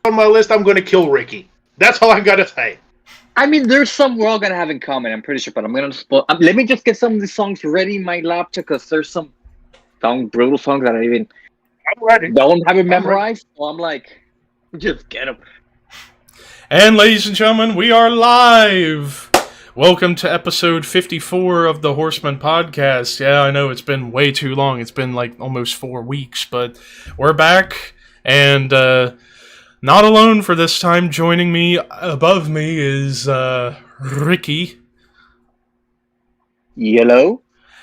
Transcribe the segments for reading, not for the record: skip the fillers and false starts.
on my list, I'm going to kill Ricky. That's all I got to say. I mean, there's some we're all gonna have in common. I'm pretty sure, but I'm gonna let me just get some of these songs ready in my laptop because there's some brutal songs that I even I'm ready. don't have it memorized. So I'm like, just get them. And ladies and gentlemen, we are live. Welcome to episode 54 of the Horsemen podcast. Yeah, I know it's been way too long. It's been like almost 4 weeks, but we're back and not alone for this time. Joining me above me is Ricky. Yellow.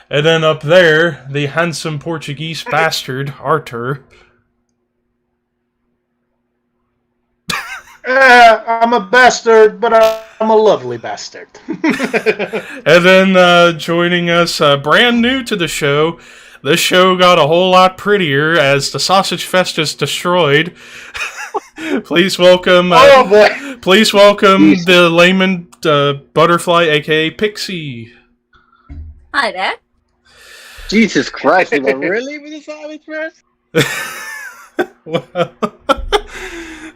And then up there, the handsome Portuguese bastard, Artur. I'm a bastard, but I'm a lovely bastard. And then joining us, brand new to the show, this show got a whole lot prettier as the Sausage Fest is destroyed. Please welcome, please welcome TheLamentButterfly, a.k.a. Pixie. Hi there. Jesus Christ, you were really with the Sausage Fest?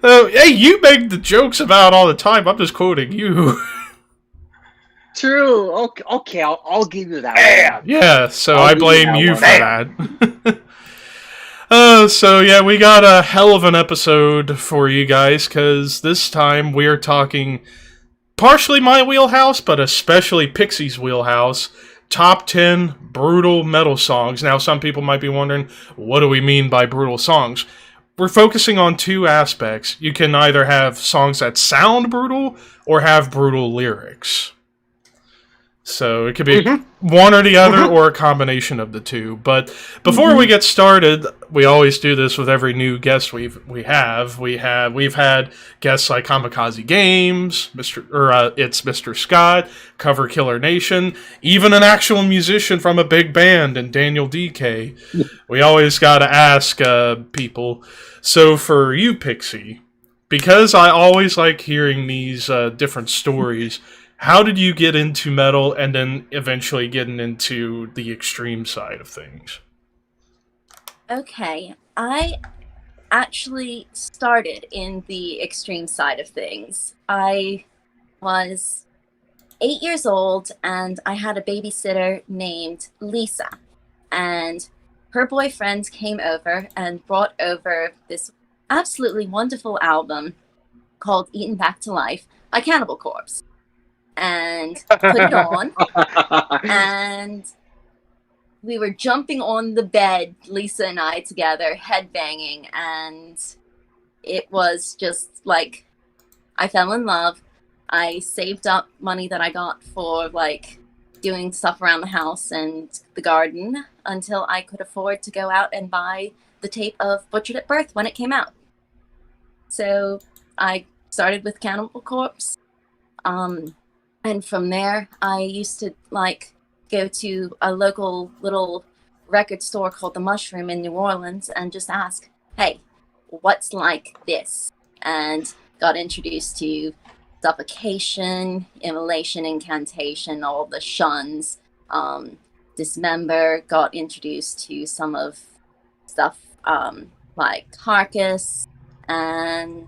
Hey, you make the jokes about all the time. I'm just quoting you. True. Okay, I'll give you that. Yeah, so I blame you for that. So yeah, we got a hell of an episode for you guys, because this time we're talking partially my wheelhouse, but especially Pixie's wheelhouse. Top 10 brutal metal songs. Now, some people might be wondering, what do we mean by brutal songs? We're focusing on two aspects. You can either have songs that sound brutal or have brutal lyrics. So it could be one or the other or a combination of the two. But before we get started, we always do this with every new guest we've had guests like Kamikaze Games, it's Mr. Scott, Cover Killer Nation, even an actual musician from a big band, and Daniel DK. We always gotta ask people. So for you, Pixie, because I always like hearing these different stories. How did you get into metal and then eventually getting into the extreme side of things? Okay, I actually started in the extreme side of things. I was 8 years old and I had a babysitter named Lisa. And her boyfriend came over and brought over this absolutely wonderful album called Eaten Back to Life by Cannibal Corpse. And put it on, and we were jumping on the bed, Lisa and I together, headbanging, and it was just like, I fell in love. I saved up money that I got for like doing stuff around the house and the garden until I could afford to go out and buy the tape of Butchered at Birth when it came out. So I started with Cannibal Corpse. And from there, I used to, like, go to a local little record store called The Mushroom in New Orleans and just ask, hey, what's like this? And got introduced to Suffocation, Immolation, Incantation, all the shuns. Dismember, got introduced to some of stuff like Carcass and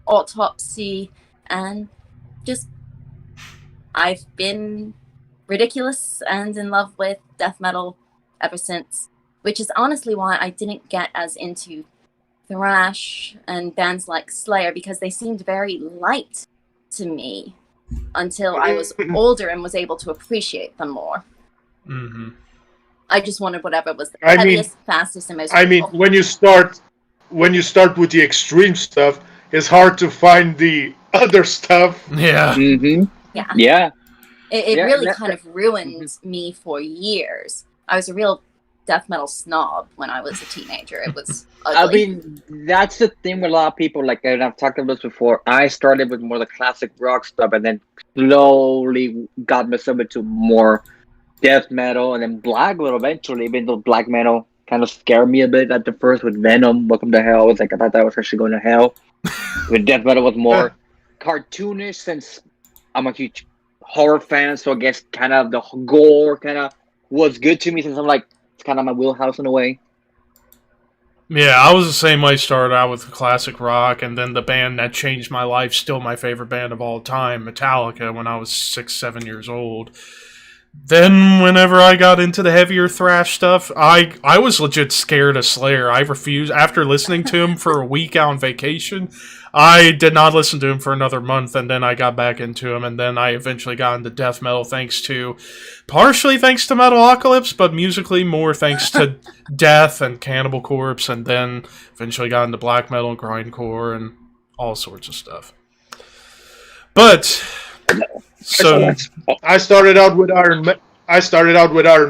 Autopsy, and just... I've been ridiculous and in love with death metal ever since, which is honestly why I didn't get as into thrash and bands like Slayer, because they seemed very light to me until I was older and was able to appreciate them more. Mm-hmm. I just wanted whatever was the heaviest, fastest, and most beautiful. When you start with the extreme stuff, it's hard to find the other stuff. Yeah. Mm-hmm. Yeah. It really kind of ruined me for years. I was a real death metal snob when I was a teenager. It was ugly. I mean, that's the thing with a lot of people. Like, and I've talked about this before. I started with more the classic rock stuff, and then slowly got myself into more death metal, and then black metal eventually. Even though black metal kind of scared me a bit at the first with Venom, Welcome to Hell. I was like, I thought that was actually going to hell. With death metal was more cartoonish, since I'm a huge horror fan, so I guess kind of the gore kind of was good to me, since I'm like, it's kind of my wheelhouse in a way. Yeah, I was the same way. Started out with classic rock, and then the band that changed my life, still my favorite band of all time, Metallica, when I was 6, 7 years old. Then, whenever I got into the heavier thrash stuff, I was legit scared of Slayer. I refused. After listening to him for a week out on vacation, I did not listen to him for another month, and then I got back into him, and then I eventually got into death metal partially thanks to Metalocalypse, but musically more thanks to Death and Cannibal Corpse, and then eventually got into black metal and grindcore and all sorts of stuff. But... So I started out with Iron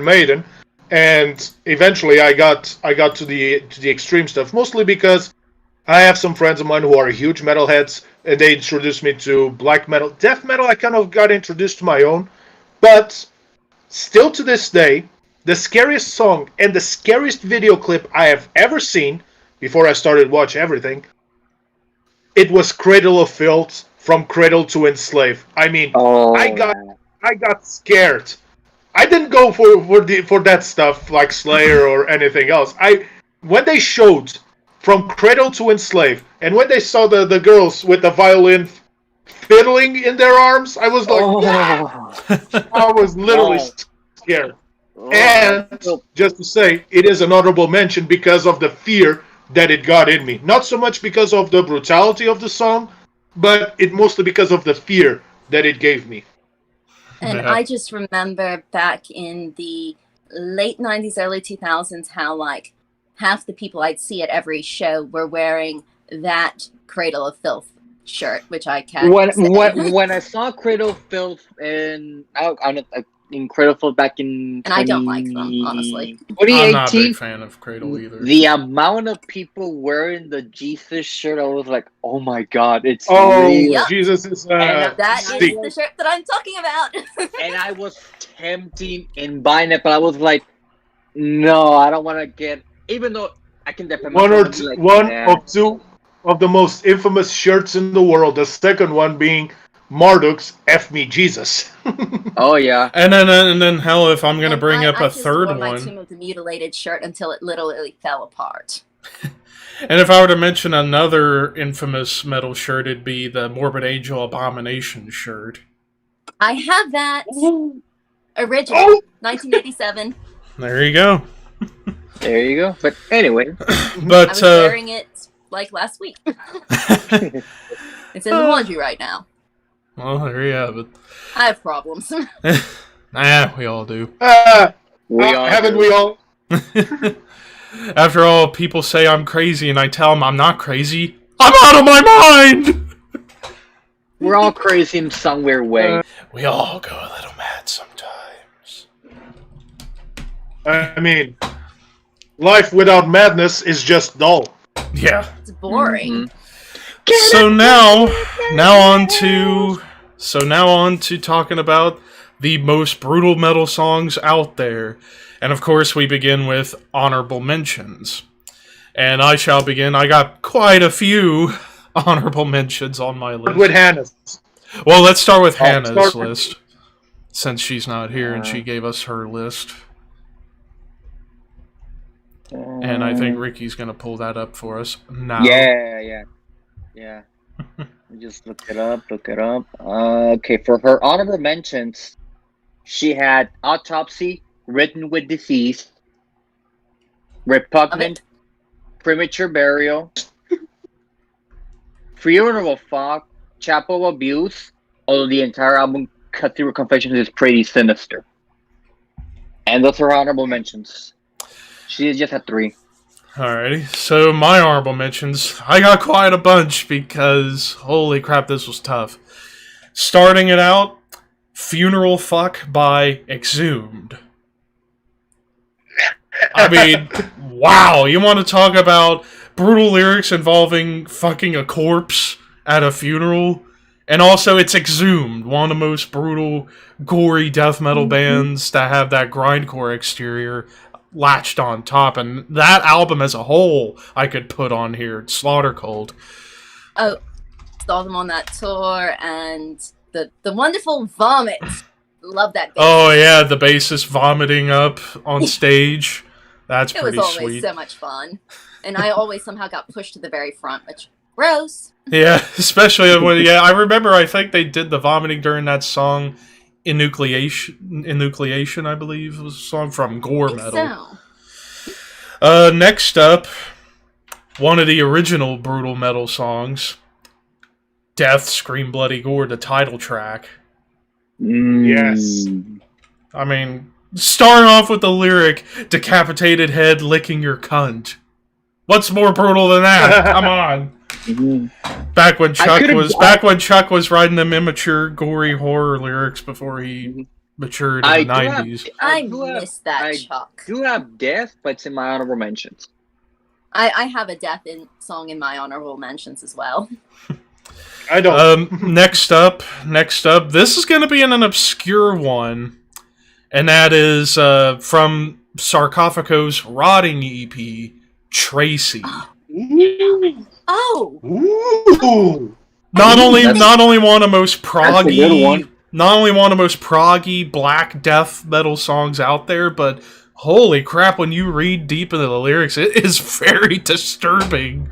Maiden, and eventually I got to the extreme stuff. Mostly because I have some friends of mine who are huge metalheads, and they introduced me to black metal, death metal. I kind of got introduced to my own, but still to this day, the scariest song and the scariest video clip I have ever seen before I started watch everything. It was Cradle of Filth. From Cradle to Enslave. I mean, I got scared. I didn't go for that stuff like Slayer or anything else. When they showed From Cradle to Enslave, and when they saw the girls with the violin fiddling in their arms, I was like, I was literally scared. And just to say, it is an honorable mention because of the fear that it got in me. Not so much because of the brutality of the song, but it mostly because of the fear that it gave me. And I just remember back in the late 90s, early 2000s, how like half the people I'd see at every show were wearing that Cradle of Filth shirt, which I can't when I saw Cradle of Filth in Cradle of Filth back in and I don't like them, honestly. 2018, I'm not a big fan of Cradle either. The amount of people wearing the Jesus shirt, I was like, oh my god, it's real. Yep. Jesus is that is the shirt that I'm talking about. And I was tempting in buying it, but I was like, no, I don't want to get, even though I can definitely one of two of the most infamous shirts in the world. The second one being Marduk's F Me Jesus. Oh yeah. And then hell, if I'm gonna bring up a third one, one, my Tomb of the Mutilated shirt until it literally fell apart. And if I were to mention another infamous metal shirt, it'd be the Morbid Angel Abomination shirt. I have that original 1987. There you go. There you go. But anyway, but I was wearing it like last week. It's in the laundry right now. Well, there you have it. I have problems. We all do. Haven't we all? After all, people say I'm crazy, and I tell them I'm not crazy. I'm out of my mind! We're all crazy in some weird way. We all go a little mad sometimes. I mean, life without madness is just dull. Yeah. It's boring. So now on to talking about the most brutal metal songs out there. And of course, we begin with honorable mentions. And I shall begin. I got quite a few honorable mentions on my list. With Hannah's. Well, let's start with Hannah's list, since she's not here and she gave us her list. And I think Ricky's going to pull that up for us now. Yeah. Just look it up. Okay, for her honorable mentions, she had Autopsy, Written with Disease, Repugnant, Premature Burial, Funeral of Fog, Chapel of Abuse, although the entire album, Cathedral Confessions, is pretty sinister. And those are honorable mentions. She just had 3. Alrighty, so my honorable mentions, I got quite a bunch because, holy crap, this was tough. Starting it out, Funeral Fuck by Exhumed. I mean, wow, you want to talk about brutal lyrics involving fucking a corpse at a funeral? And also, it's Exhumed, one of the most brutal, gory death metal bands that have that grindcore exterior latched on top, and that album as a whole I could put on here. Slaughter Cold. Oh, saw them on that tour, and the wonderful Vomit. Love that band. Oh yeah, the bassist vomiting up on stage. That's pretty sweet. It was always so much fun. And I always somehow got pushed to the very front, which gross. Yeah, especially when I remember. I think they did the vomiting during that song, "Enucleation." I believe was a song from Gore Metal. So. Next up, one of the original brutal metal songs, "Death, Scream, Bloody Gore," the title track. Yes. I mean, starting off with the lyric, "Decapitated head licking your cunt." What's more brutal than that? Come on. Back when Chuck was writing them immature, gory horror lyrics before he matured in the 90s. I missed that, Chuck. I do have death, but it's in my honorable mentions. I have a death song in my honorable mentions as well. I don't. Next up, this is going to be an obscure one, and that is from Sarcophago's Rotting EP, "Tracy." Oh. Ooh. Not only one of the most proggy, black death metal songs out there, but holy crap, when you read deep into the lyrics, it is very disturbing.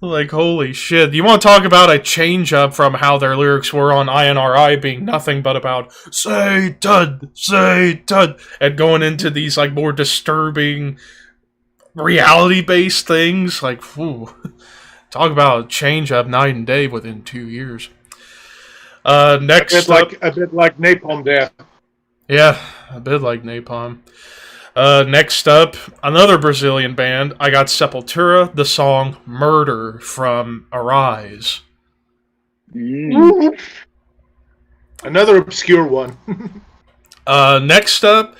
Like, holy shit. You want to talk about a change up from how their lyrics were on INRI being nothing but about Satan, Satan, and going into these like more disturbing reality-based things, like, whew. Talk about a change up night and day within 2 years. Next up, a bit like Napalm Death. Yeah, a bit like Napalm. Next up, another Brazilian band. I got Sepultura, the song "Murder" from Arise. Another obscure one. Next up,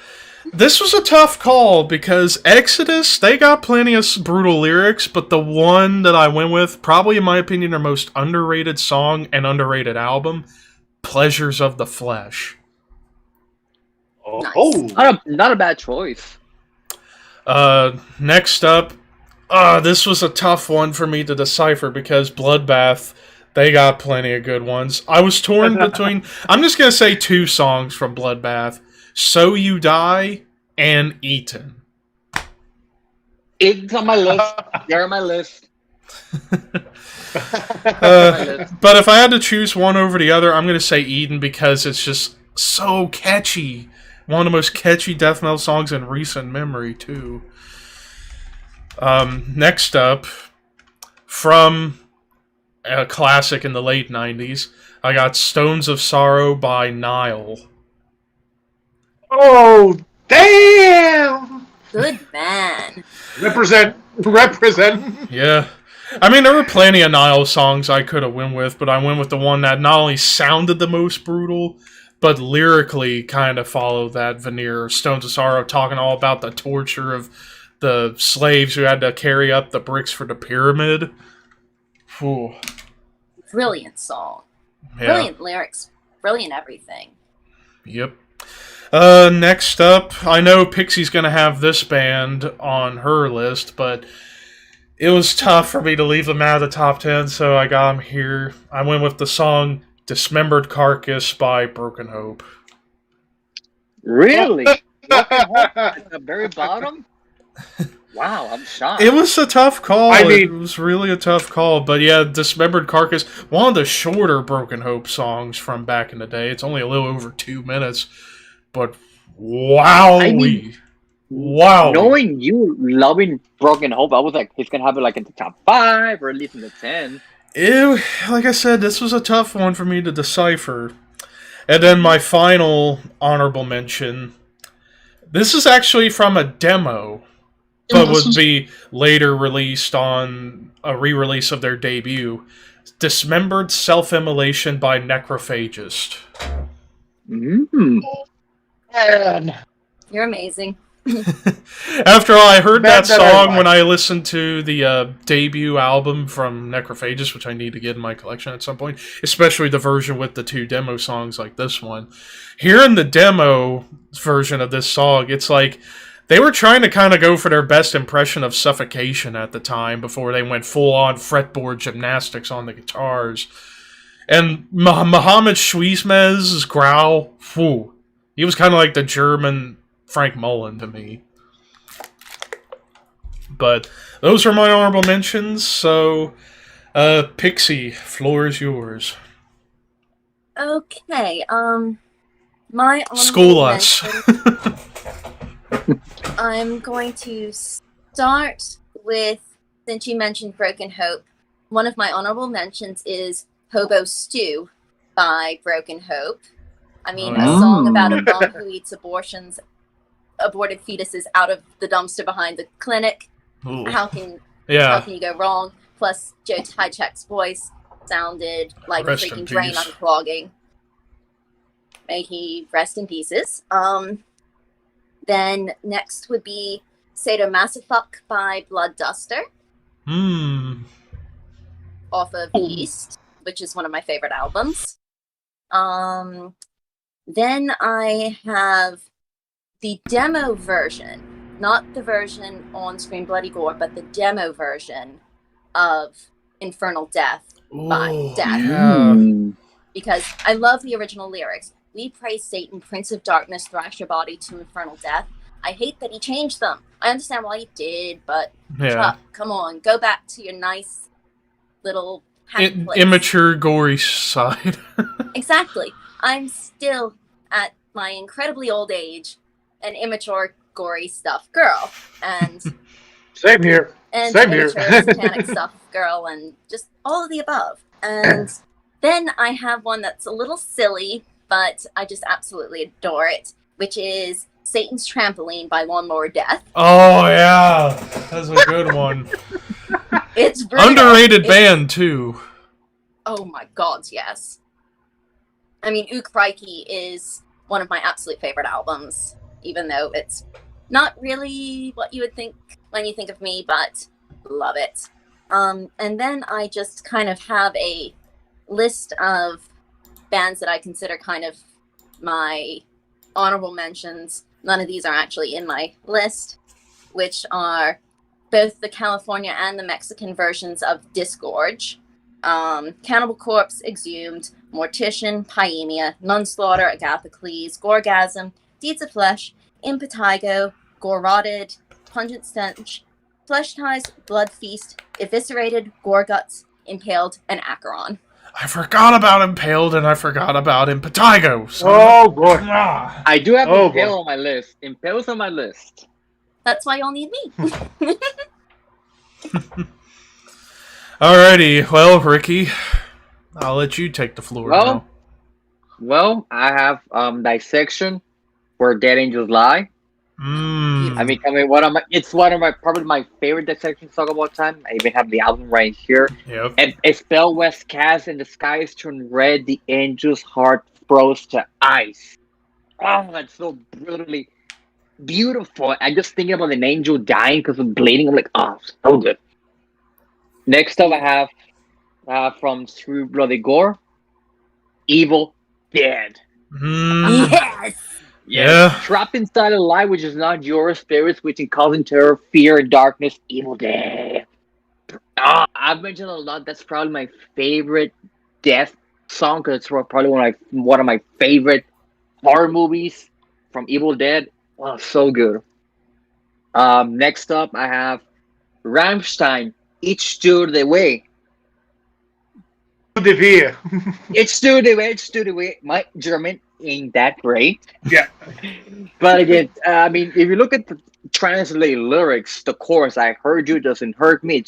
this was a tough call because Exodus, they got plenty of brutal lyrics, but the one that I went with, probably in my opinion, their most underrated song and underrated album, "Pleasures of the Flesh." Nice. Not a bad choice. Next up, this was a tough one for me to decipher because Bloodbath, they got plenty of good ones. I was torn between, I'm just going to say 2 songs from Bloodbath, "So You Die" and "Eaten." It's on my list. They're on my list. But if I had to choose one over the other, I'm going to say "Eden" because it's just so catchy. One of the most catchy death metal songs in recent memory, too. Next up, from a classic in the late 90s, I got "Stones of Sorrow" by Nile. Oh, damn! Good man. Represent. Yeah. I mean, there were plenty of Nile songs I could have went with, but I went with the one that not only sounded the most brutal, but lyrically kind of followed that veneer. "Stones of Sorrow" talking all about the torture of the slaves who had to carry up the bricks for the pyramid. Whew. Brilliant song. Yeah. Brilliant lyrics. Brilliant everything. Yep. Next up, I know Pixie's going to have this band on her list, but it was tough for me to leave them out of the top 10, so I got them here. I went with the song "Dismembered Carcass" by Broken Hope. Really? At the very bottom? Wow, I'm shocked. It was a tough call. I mean, it was really a tough call. But yeah, "Dismembered Carcass," one of the shorter Broken Hope songs from back in the day. It's only a little over 2 minutes. But wow. Wow. Knowing you loving Broken Hope, I was like, he's going to have it like in the top 5 or at least in the 10. Like I said, this was a tough one for me to decipher. And then my final honorable mention. This is actually from a demo, but would be later released on a re-release of their debut. "Dismembered Self-Immolation" by Necrophagist. Man. You're amazing. After all, I heard that song when I listened to the debut album from Necrophagist, which I need to get in my collection at some point, especially the version with the 2 demo songs like this one. Hearing the demo version of this song, it's like they were trying to kind of go for their best impression of Suffocation at the time before they went full-on fretboard gymnastics on the guitars. And Mohammed Schwiesmez's growl, whew, he was kind of like the German Frank Mullen to me. But those are my honorable mentions. So, Pixie, floor is yours. Okay. My School honorable us. mention. I'm going to start with, since you mentioned Broken Hope, one of my honorable mentions is Hobo Stew by Broken Hope. I mean, a song about a bum who eats aborted fetuses out of the dumpster behind the clinic. Ooh. How can Yeah. you go wrong? Plus, Joe Tychek's voice sounded like Rest a in freaking drain peace. unclogging. May he rest in pieces. Then next would be Sadomasofuck by Blood Duster off of Yeast, which is one of my favorite albums. Then I have the demo version, not the version on Scream Bloody Gore, but the demo version of Infernal Death by Death. Yeah. Because I love the original lyrics. We praise Satan, Prince of Darkness, thrash your body to infernal death. I hate that he changed them. I understand why he did, but Chuck, come on, go back to your nice little happy place. Immature, gory side. Exactly. I'm still, at my incredibly old age, an immature, gory stuff girl. And Same here. And Same immature, here. satanic stuff girl, and just all of the above. And then I have one that's a little silly, but I just absolutely adore it, which is Satan's Trampoline by Lawnmower Death. Oh, yeah. That's a good one. It's brutal. Underrated band, too. Oh my god, yes. I mean, Ook Reiki is one of my absolute favorite albums, even though it's not really what you would think when you think of me, but love it. And then I just kind of have a list of bands that I consider kind of my honorable mentions. None of these are actually in my list, which are both the California and the Mexican versions of Disgorge, Cannibal Corpse, Exhumed, Mortician, Pyemia, Nunslaughter, Agathocles, Gorgasm, Deeds of Flesh, Impetigo, Gore Rotted, Pungent Stench, Flesh Ties, Blood Feast, Eviscerated, Gore Guts, Impaled, and Acheron. I forgot about Impaled and I forgot about Impetigo. Oh, boy. I do have Impale on my list. Impale's on my list. That's why y'all need me. Alrighty, well, Ricky, I'll let you take the floor now. Well, I have Dissection, Where Dead Angels Lie. I mean, it's one of my probably my favorite Dissection song of all time. I even have the album right here. Yep. And a spell was cast and the skies turned red. The angel's heart froze to ice. Oh, that's so brutally beautiful. I just thinking about an angel dying because of bleeding. I'm like, oh, so good. Next up, I have from Scream Bloody Gore, Evil Dead. Yes. Yeah. Trapped inside a lie which is not yours, spirits which in causing terror, fear, and darkness, Evil Dead. I've mentioned a lot. That's probably my favorite death song because it's probably one of my favorite horror movies from Evil Dead. Oh, so good. Next up, I have Rammstein, Ich Stew the Way. It's to the way. My German ain't that great. Yeah. But again, I mean, if you look at the translated lyrics, the chorus, I heard you doesn't hurt me.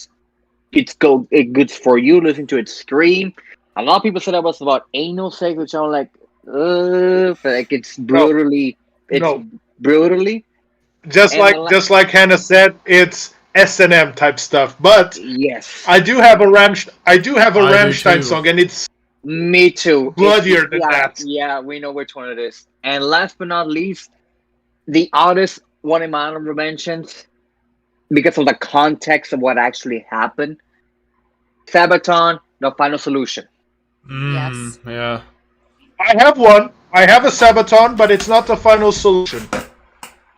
It's good for you. Listen to it scream. A lot of people said that was about anal sex, which I'm like, but like it's brutally. Brutally. Just like Hannah said, it's S&M type stuff. But yes, I do have a Rammstein song, and it's me too. Bloodier than that. Yeah, we know which one it is. And last but not least, the artist, one of my honorable mentions, because of the context of what actually happened. Sabaton, The Final Solution. Yes. Yeah. I have one. I have a Sabaton, but it's not The Final Solution.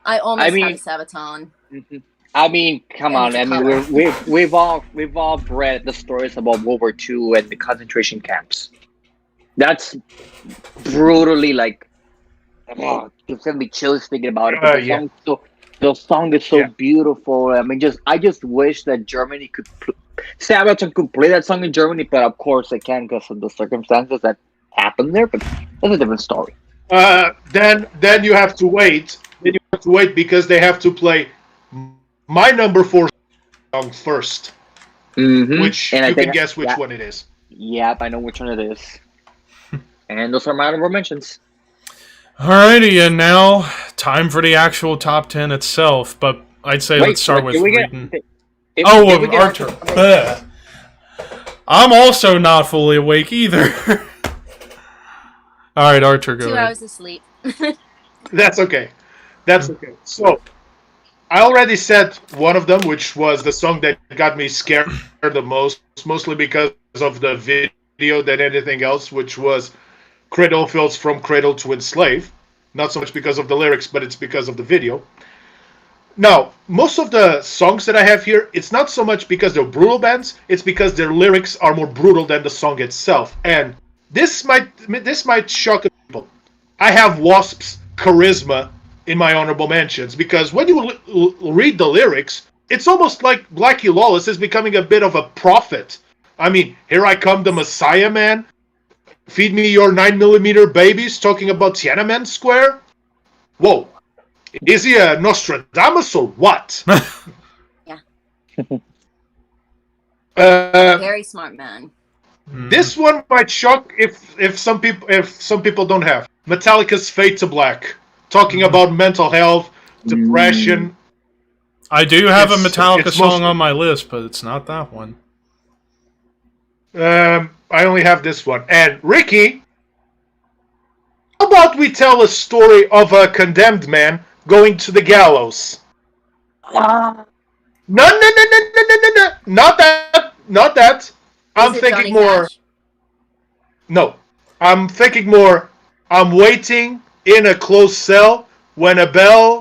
I almost have a Sabaton. Mm-hmm. I mean, come on. I mean, we've all read the stories about World War II and the concentration camps. That's brutally like, it's gonna be chills thinking about it. But The song is so beautiful. I mean, I just wish that Germany could. Sabaton could play that song in Germany, but of course they can't because of the circumstances that happened there. But that's a different story. Then you have to wait. Then you have to wait because they have to play my number 4 song first, which and you can guess which one it is. Yep, I know which one it is. And those are my honorable mentions. Alrighty, and now time for the actual top 10 itself. But I'd say let's start with reading. Artur. I'm also not fully awake either. All right, Artur, go 2 ahead. hours of sleep. That's okay. That's okay. So, I already said one of them, which was the song that got me scared the most, mostly because of the video than anything else, which was Cradlefields From Cradle to Enslave. Not so much because of the lyrics, but it's because of the video. Now, most of the songs that I have here, it's not so much because they're brutal bands, it's because their lyrics are more brutal than the song itself. And this might shock people. I have Wasp's Charisma in my honorable mentions, because when you read the lyrics, it's almost like Blackie Lawless is becoming a bit of a prophet. I mean, here I come, the Messiah Man. Feed me your 9mm babies, talking about Tiananmen Square? Whoa. Is he a Nostradamus or what? Yeah. Very smart man. This one might shock if some people don't have. Metallica's Fade to Black, talking about mental health, depression. I do have a Metallica song on my list, but it's not that one. I only have this one. And Ricky, how about we tell a story of a condemned man going to the gallows? No. Not that. I'm thinking more. Cash? No. I'm thinking more. I'm waiting in a closed cell when a bell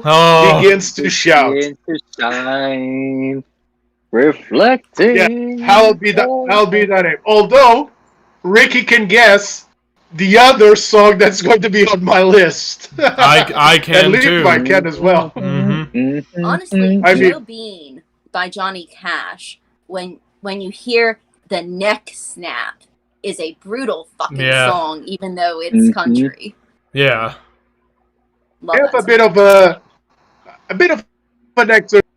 begins to shout. Begins to shine, reflecting. Yeah, I'll be that name. Although Ricky can guess the other song that's going to be on my list. I can and too. Levi can as well. Mm-hmm. Honestly, Joe Bean by Johnny Cash, when you hear the neck snap, is a brutal fucking song, even though it's country. Yeah. Love a bit of an excerpt.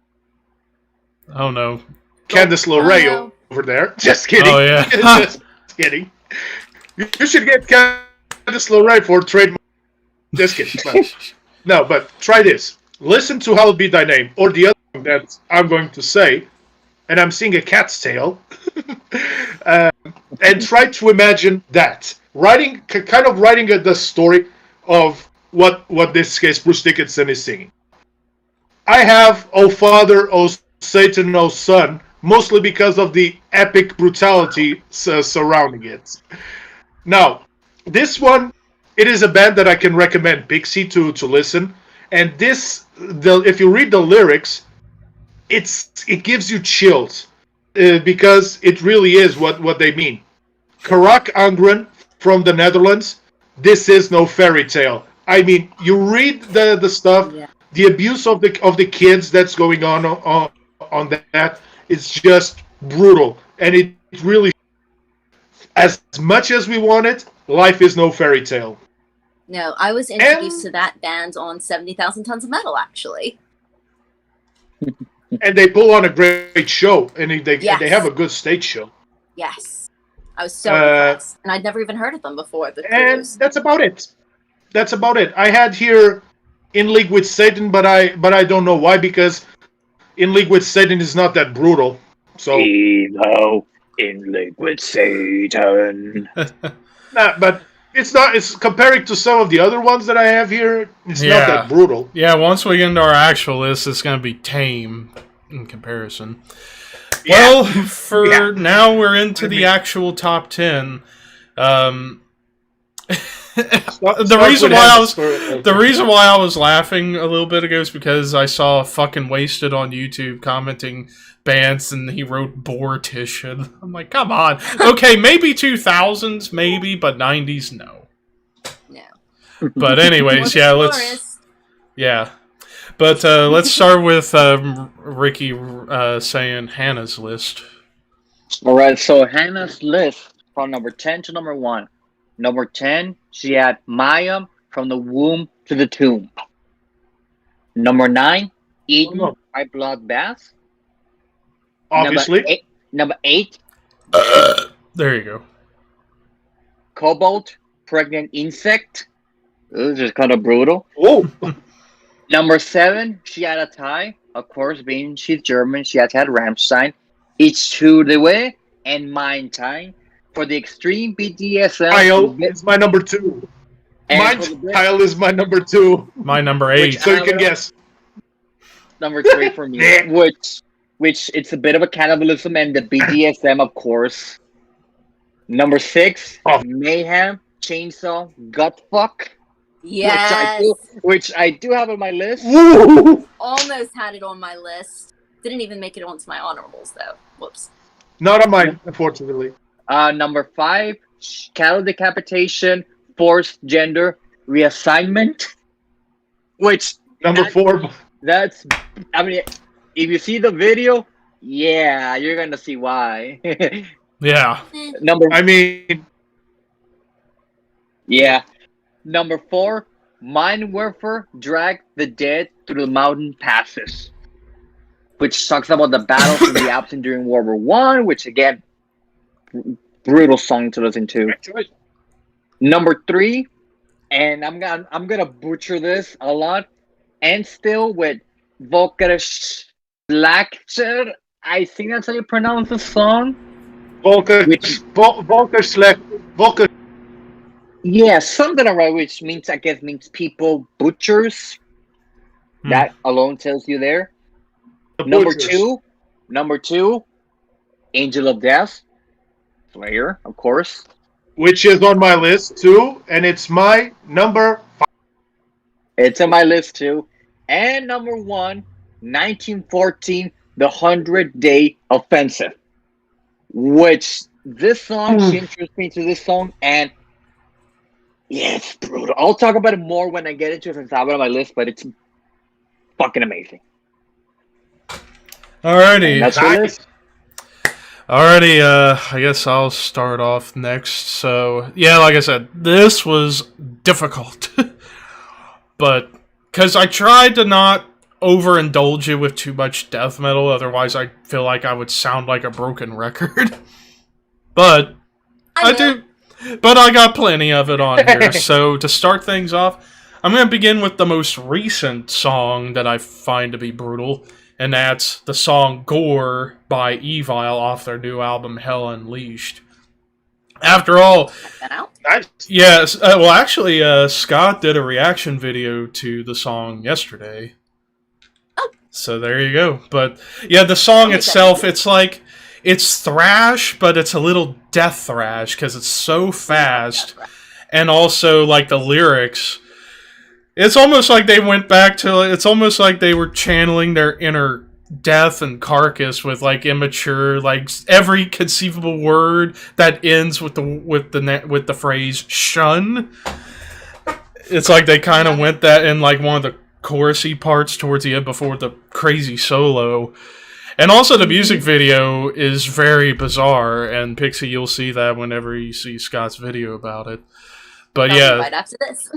Oh no. Candice LeRae over there. Just kidding. Oh yeah. Just kidding. You should get Candice LeRae for trademark. Just kidding. No, but try this. Listen to How I'll Be Thy Name, or the other thing that I'm going to say, and I'm seeing a cat's tail, and try to imagine that. Writing the story of what this case Bruce Dickinson is singing. I have "O Father, O Satan, O Son," mostly because of the epic brutality surrounding it. Now, this one, it is a band that I can recommend Pixie to listen. And if you read the lyrics, it gives you chills because it really is what they mean. Karak Angren from the Netherlands. This is no fairy tale. I mean, you read the stuff, the abuse of the kids that's going on that. It's just brutal, and it really. As much as we want it, life is no fairy tale. No, I was introduced to that band on 70,000 Tons of Metal, actually. And they pull on a great show, and they have a good stage show. Yes. I was so impressed. And I'd never even heard of them before. And that's about it. I had here In League with Satan, but I don't know why, because In League with Satan is not that brutal. So Evil in League with Satan. But it's not. It's comparing to some of the other ones that I have here. It's not that brutal. Yeah, once we get into our actual list, it's going to be tame in comparison. Well, now we're into the actual top 10. The reason why I was laughing a little bit ago is because I saw fucking Wasted on YouTube commenting bands, and he wrote Bortician. I'm like, come on. Okay, maybe 2000s, maybe, but 90s, no. No. But anyways, let's. Yeah. But let's start with Ricky saying Hannah's list. All right, so Hannah's list from number 10 to number 1. Number 10, she had Maya from the womb to the tomb. Number 9, Eden by Bloodbath. Obviously. Number 8, There you go. Cobalt, Pregnant Insect. This is kind of brutal. Oh, Number 7, she had a tie. Of course, being she's German, she had to have Rammstein. It's to the way and Mein Time for the extreme BDSM. Kyle is my number 2. Kyle is my number 2. My number 8. So you can guess. Number 3 for me, which it's a bit of a cannibalism and the BDSM, of course. Number 6, Mayhem, Chainsaw, Gutfuck. Yes. Which I do have on my list. Woo! Almost had it on my list. Didn't even make it onto my honorables, though. Whoops. Not on mine, unfortunately. Number 5, Cattle Decapitation, Forced Gender Reassignment. Which Number 4. That's, I mean, if you see the video, yeah, you're gonna see why. Yeah. Number 4, Mind Warfare Drag the Dead Through the Mountain Passes, which talks about the battles in the Alps during World War One, which again, brutal song to listen to. Number 3, and I'm gonna butcher this a lot, and still with Volker Schlachter. I think that's how you pronounce the song. Volker Volker. Yeah, something around which means people butchers. That alone tells you there. Number 2, Angel of Death, Slayer, of course. Which is on my list too, and it's my number 5. It's on my list too. And number 1, 1914, The 100-Day Offensive. Which this song, she introduced me to this song, and yeah, it's brutal. I'll talk about it more when I get into it since I have it on my list, but it's fucking amazing. Alrighty. That's my list. Alrighty, I guess I'll start off next. So, yeah, like I said, this was difficult. But, because I tried to not overindulge it with too much death metal, otherwise I feel like I would sound like a broken record. But, I do. But I got plenty of it on here. So, to start things off, I'm going to begin with the most recent song that I find to be brutal, and that's the song Gore by Evil off their new album Hell Unleashed. After all, yes, well, actually, Scott did a reaction video to the song yesterday. Oh. So there you go. But, yeah, the song itself, it's like, it's thrash, but it's a little death thrash, because it's so fast. And also, like, the lyrics, it's almost like they went back to, it's almost like they were channeling their inner Death and Carcass with, like, immature, like, every conceivable word that ends with the phrase shun. It's like they kind of went that in, like, one of the chorusy parts towards the end before the crazy solo. And also the music video is very bizarre, and Pixie, you'll see that whenever you see Scott's video about it. But yeah, right after this.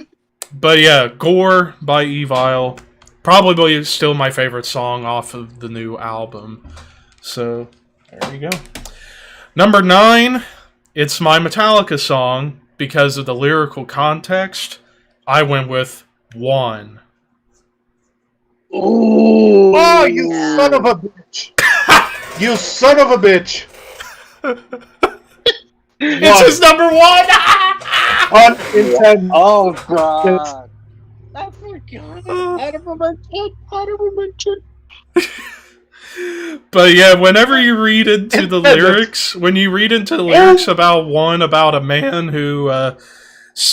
But yeah, Gore by Evil, probably still my favorite song off of the new album. So there you go. Number 9, it's my Metallica song because of the lyrical context. I went with One. Ooh. Oh, you son of a bitch! You son of a bitch! It's his number 1! Unintended. Oh, God. I forgot. Honorable mention. But yeah, whenever you read into the lyrics, about a man who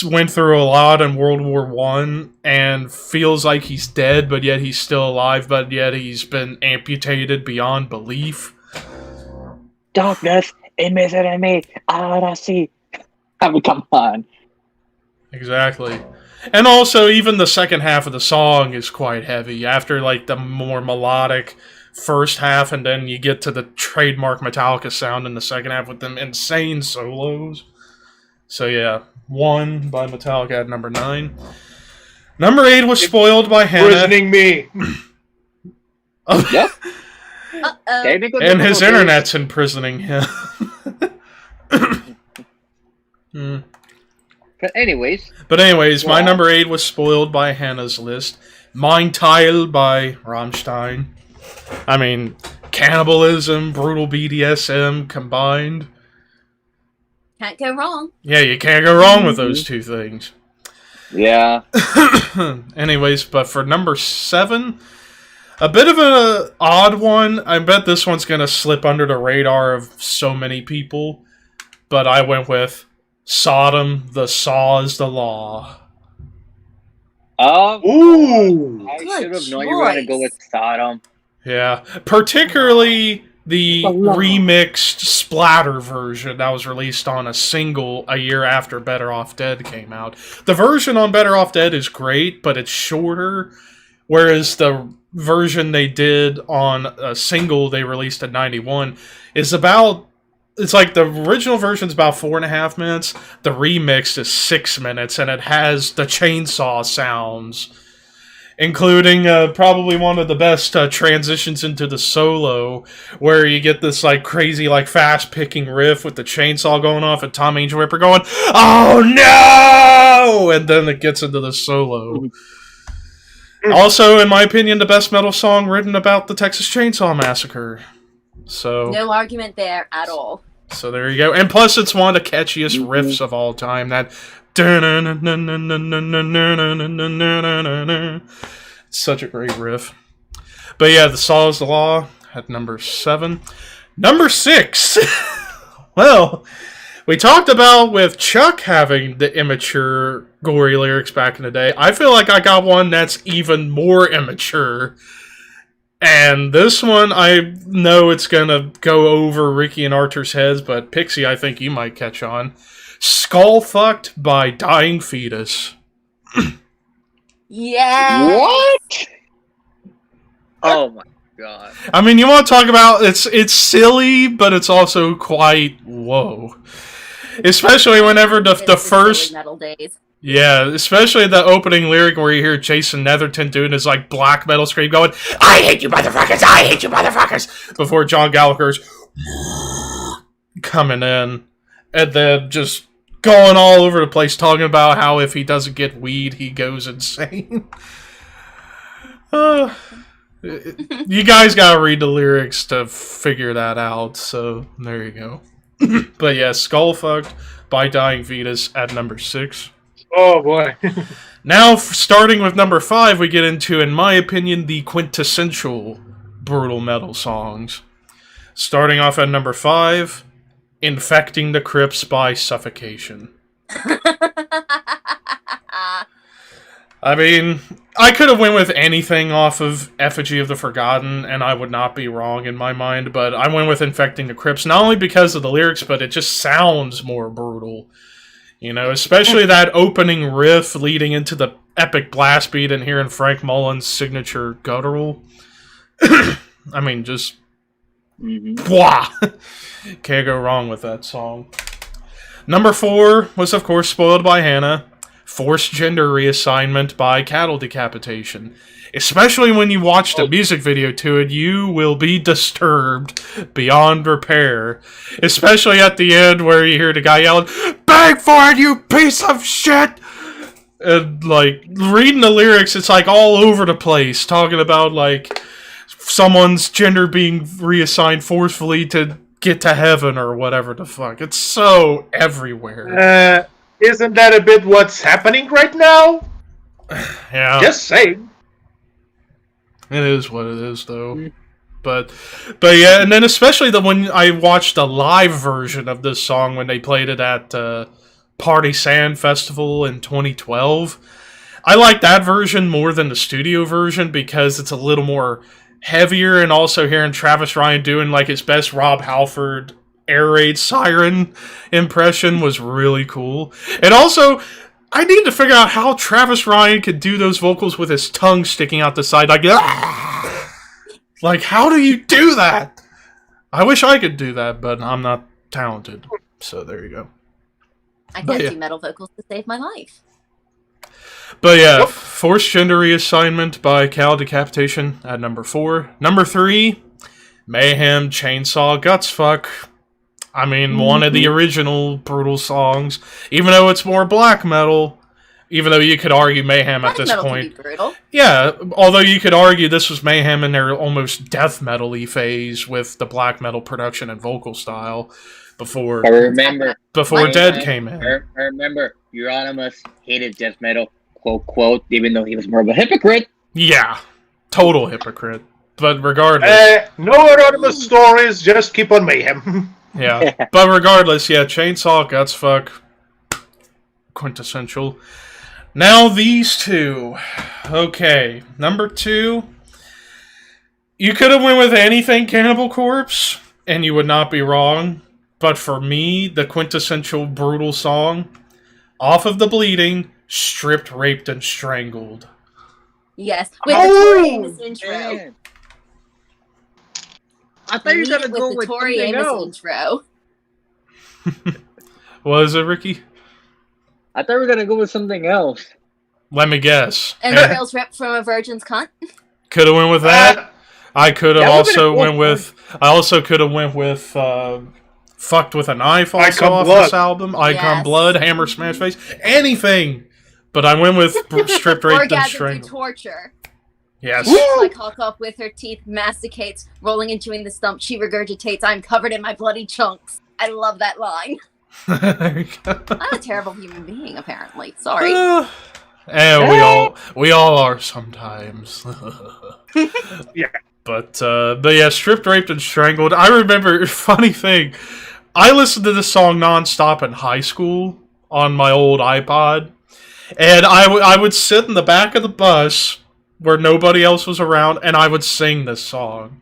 went through a lot in World War One and feels like he's dead, but yet he's still alive, but yet he's been amputated beyond belief. Darkness, es mi ahora sí. I mean, come on. Exactly. And also, even the second half of the song is quite heavy. After, like, the more melodic first half, and then you get to the trademark Metallica sound in the second half with them insane solos. So, yeah. 1 by Metallica at number 9. Number 8 was Spoiled by Hannah. Prisoning me. Yep. Uh-oh. And his internet's imprisoning him. But anyways, my number 8 was Spoiled by Hannah's List. Mein Teil by Rammstein. I mean, cannibalism, brutal BDSM combined. Can't go wrong. Yeah, you can't go wrong with those two things. yeah. Anyways, but for number 7, a bit of an odd one. I bet this one's going to slip under the radar of so many people. But I went with Sodom, the Saw is the Law. Ooh. I Good should have known you were going to go with Sodom. Yeah, particularly the remixed splatter version that was released on a single a year after Better Off Dead came out. The version on Better Off Dead is great, but it's shorter, whereas the version they did on a single they released in 91 is about... It's like the original version's about 4.5 minutes. The remix is 6 minutes, and it has the chainsaw sounds, including probably one of the best transitions into the solo, where you get this like crazy, like fast-picking riff with the chainsaw going off, and Tom Angel Ripper going, "Oh no!" and then it gets into the solo. Also, in my opinion, the best metal song written about the Texas Chainsaw Massacre. So No argument there at all. So there you go. And plus, it's one of the catchiest riffs of all time. That... Such a great riff. But yeah, The Saw is the Law at number 7. Number 6! Well, we talked about with Chuck having the immature, gory lyrics back in the day. I feel like I got one that's even more immature. And this one, I know it's going to go over Ricky and Artur's heads, but Pixie, I think you might catch on. Skull Fucked by Dying Fetus. Yeah. What? Oh my god. I mean, you want to talk about... It's silly, but it's also quite... Whoa. Especially whenever the first... Metal days. Yeah, especially the opening lyric where you hear Jason Netherton doing his like black metal scream going, "I hate you motherfuckers, I hate you motherfuckers," before John Gallagher's coming in, and then just going all over the place talking about how if he doesn't get weed, he goes insane. You guys gotta read the lyrics to figure that out, so there you go. But yeah, Skullfucked by Dying Fetus at number 6. Oh boy. Now, starting with number 5, we get into, in my opinion, the quintessential brutal metal songs. Starting off at number 5, Infecting the Crypts by Suffocation. I mean, I could have went with anything off of Effigy of the Forgotten, and I would not be wrong in my mind, but I went with Infecting the Crypts, not only because of the lyrics, but it just sounds more brutal. You know, especially that opening riff leading into the epic blast beat and hearing Frank Mullen's signature guttural. I mean, just... Blah! Can't go wrong with that song. Number 4 was, of course, Spoiled by Hannah. Forced Gender Reassignment by Cattle Decapitation. Especially when you watch the music video to it, you will be disturbed beyond repair. Especially at the end where you hear the guy yelling, "Beg for it, you piece of shit!" And, like, reading the lyrics, it's, like, all over the place. Talking about, like, someone's gender being reassigned forcefully to get to heaven or whatever the fuck. It's so everywhere. Isn't that a bit what's happening right now? Yeah. Just saying. It is what it is, though. But yeah, and then especially when I watched the live version of this song when they played it at Party Sand Festival in 2012. I like that version more than the studio version because it's a little more heavier, and also hearing Travis Ryan doing like his best Rob Halford air raid siren impression was really cool. And also, I need to figure out how Travis Ryan could do those vocals with his tongue sticking out the side. Like, like, how do you do that? I wish I could do that, but I'm not talented. So there you go. I can't do metal vocals to save my life. But yeah, Forced Gender Reassignment by Cow Decapitation at number 4. Number 3, Mayhem Chainsaw Gutsfuck. I mean, one of the original Brutal songs. Even though it's more black metal, even though you could argue Mayhem at this point. Can be brutal. Yeah, although you could argue this was Mayhem in their almost death metal-y phase with the black metal production and vocal style before Dead came in. I remember Euronymous hated death metal, quote, even though he was more of a hypocrite. Yeah, total hypocrite. But regardless... no Euronymous stories, just keep on Mayhem. Yeah, but regardless, yeah, Chainsaw Gutsfuck, quintessential. Now these two. Okay, number 2. You could have went with anything Cannibal Corpse, and you would not be wrong. But for me, the quintessential brutal song, Off of the Bleeding, Stripped, Raped, and Strangled. Yes, with the Tori Amos intro. Man. I thought you were going to go with Tori Amos intro. What is it, Ricky? I thought we were going to go with something else. Let me guess. And the girl's ripped from a virgin's cunt. Could have went with that. I could have also went with... I also could have went with... Fucked with a Knife also off this album. Icon Blood, Hammer Smash Face. Anything! But I went with Stripped, Raped, and Strangled. Torture. Yes. Like Hawk off with her teeth, masticates, rolling and chewing the stump. She regurgitates, I'm covered in my bloody chunks. I love that line. There you go. I'm a terrible human being, apparently. Sorry. We all are sometimes. Yeah. But yeah, Stripped, Raped, and Strangled. I remember, funny thing, I listened to this song nonstop in high school on my old iPod. And I would sit in the back of the bus where nobody else was around, and I would sing this song.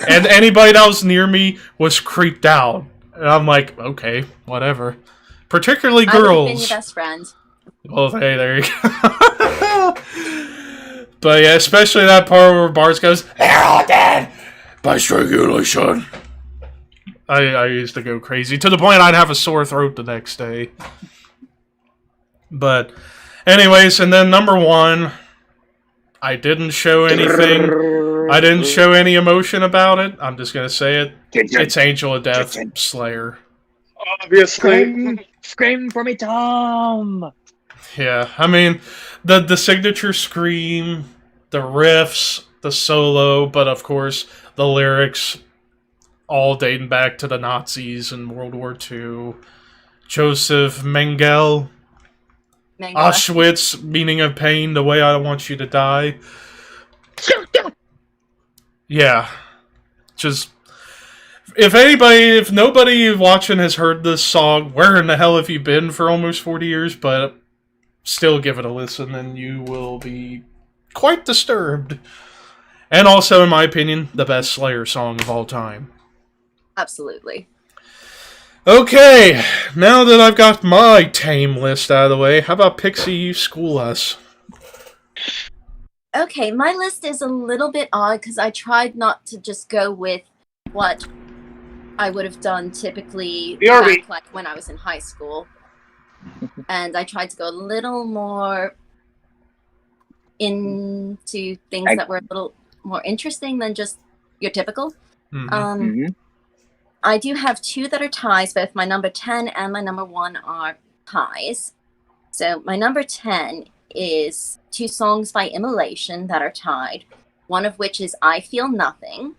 And anybody that was near me was creeped out. And I'm like, okay, whatever. Particularly girls. I would have been your best friend. Well, hey, there you go. But yeah, especially that part where Bart goes, "They're all dead by strangulation." I used to go crazy, to the point I'd have a sore throat the next day. But anyways, and then number 1, I didn't show anything. I didn't show any emotion about it. I'm just going to say it. It's Angel of Death, Slayer. Obviously. Scream for me, Tom! Yeah, I mean, the signature scream, the riffs, the solo, but of course, the lyrics, all dating back to the Nazis in World War II. Joseph Mengele. Auschwitz, meaning of pain, the way I want you to die. Yeah. Just... If nobody watching has heard this song, where in the hell have you been for almost 40 years? But still give it a listen and you will be quite disturbed. And also, in my opinion, the best Slayer song of all time. Absolutely. Okay, now that I've got my tame list out of the way, how about Pixie, you school us? Okay, my list is a little bit odd because I tried not to just go with what I would have done typically back, like when I was in high school. And I tried to go a little more into things that were a little more interesting than just your typical. I do have 2 that are ties. Both my number 10 and my number 1 are ties. So my number 10 is 2 songs by Immolation that are tied. One of which is I Feel Nothing.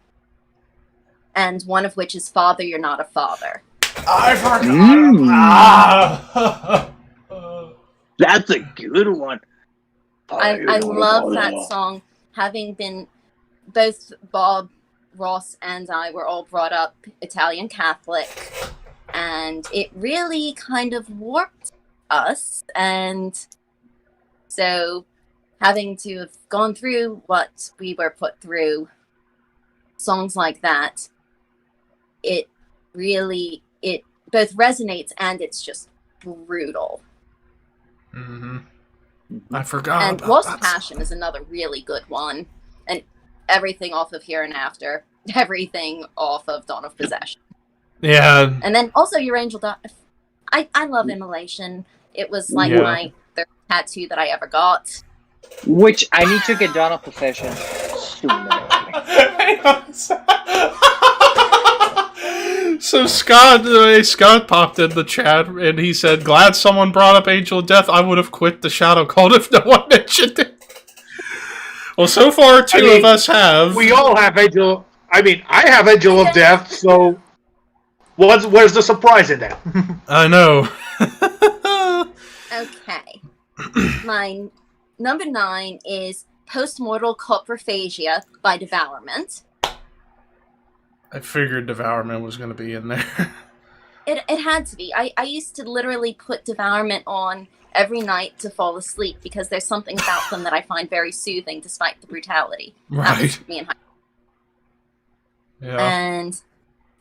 And one of which is Father, You're Not a Father. I forgot. That's a good one. I love that song. Having been, both Bob Ross and I were all brought up Italian Catholic, and it really kind of warped us. And so having to have gone through what we were put through, songs like that, it really, it both resonates and it's just brutal. Mm-hmm. I forgot And about Lost that Passion song. is another really good one. And everything off of Here and After. Everything off of Dawn of Possession. Yeah. And then also Your Angel I love Immolation. It was like Yeah. my third tattoo that I ever got. Which I need to get Dawn of Possession sooner. So Scott popped in the chat and he said, "Glad someone brought up Angel of Death. I would have quit the Shadow Cult if no one mentioned it." Well, so far two of us have. We all have Angel. I mean, I have Angel of Death, so where's the surprise in that? I know. Okay. My number 9 is Postmortal Coprophagia by Devourment. I figured Devourment was going to be in there. It had to be. I used to literally put Devourment on every night to fall asleep because there's something about them that I find very soothing despite the brutality. That was Right. me in high school. Yeah. And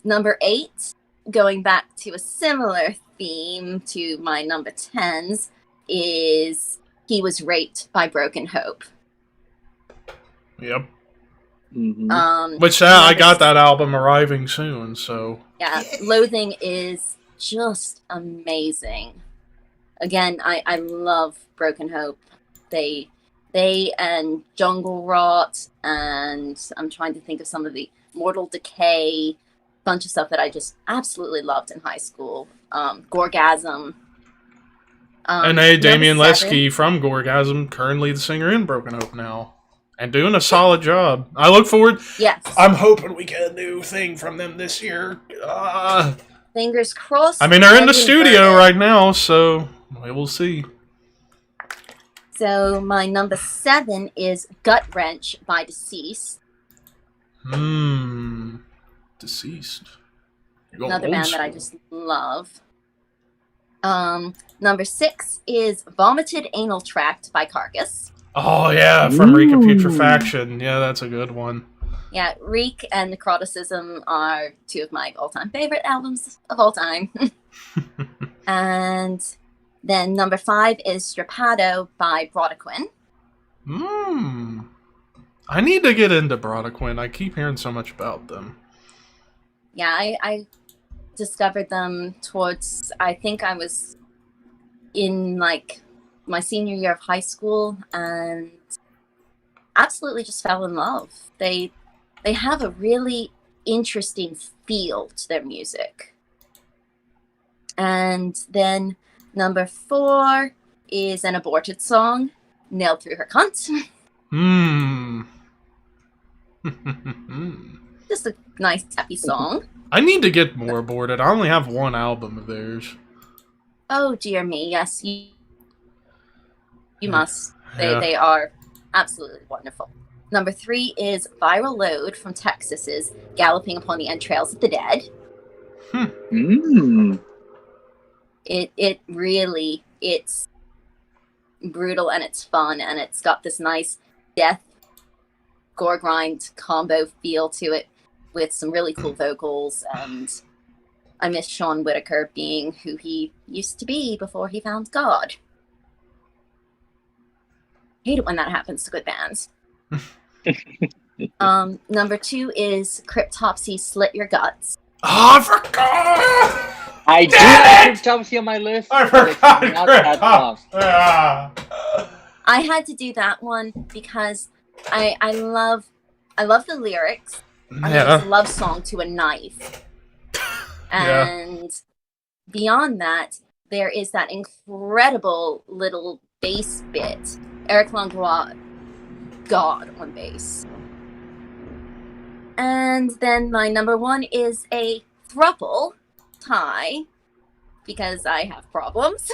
number 8, going back to a similar theme to my number 10s, is He Was Raped by Broken Hope. Yep. Mm-hmm. Which I got that album arriving soon, so. Yeah, Loathing is just amazing. Again, I love Broken Hope. They and Jungle Rot, and I'm trying to think of some of the Mortal Decay, bunch of stuff that I just absolutely loved in high school. Gorgasm. And Damian number 7. Lesky from Gorgasm, currently the singer in Broken Hope now. And doing a solid job. I look forward. Yes. I'm hoping we get a new thing from them this year. Fingers crossed. I mean, they're in the studio right now, so we will see. So my number 7 is Gut Wrench by Deceased. Deceased. Another band that I just love. Number 6 is Vomited Anal Tract by Carcass. Oh, yeah, from Reek of Putrefaction. Yeah, that's a good one. Yeah, Reek and Necroticism are 2 of my all-time favorite albums of all time. And then number 5 is Strappado by Brodequin. I need to get into Brodequin. I keep hearing so much about them. Yeah, I discovered them towards, I think I was in like my senior year of high school and absolutely just fell in love. They have a really interesting feel to their music. And then number 4 is an aborted song, Nailed Through Her Cunt. Just a nice, happy song. I need to get more aborted. I only have one album of theirs. Oh, dear me. Yes, you must. Yeah. They are absolutely wonderful. Number 3 is Viral Load from Texas's Galloping Upon the Entrails of the Dead. It really, it's brutal and it's fun and it's got this nice death gore grind combo feel to it with some really cool vocals, and I miss Sean Whitaker being who he used to be before he found God. Hate it when that happens to good bands. Number 2 is Cryptopsy Slit Your Guts. Oh, I forgot! I do have Cryptopsy on my list. I but it's forgot not that long. I had to do that one because I love the lyrics. I mean, it's a love song to a knife. And beyond that, there is that incredible little bass bit. Eric Langlois, God on bass. And then my number 1 is a thruple tie, because I have problems.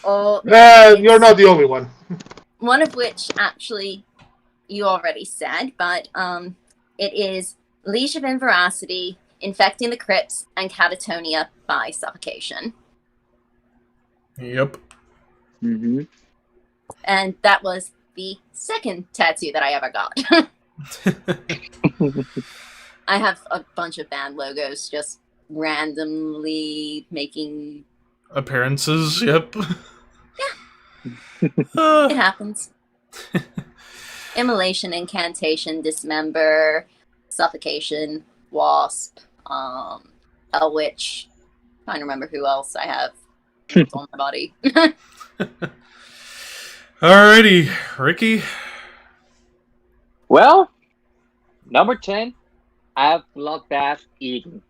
You're not the only one. One of which, actually, you already said, but it is Leash of Inveracity, Infecting the Crypts, and Catatonia by Suffocation. Yep. Mm-hmm. And that was the second tattoo that I ever got. I have a bunch of band logos just randomly making appearances, yep. Yeah. It happens. Immolation, incantation, dismember, suffocation, wasp, hell witch. Trying to remember who else I have on my body. Alrighty, Ricky. Well, number 10, I have Bloodbath Eden.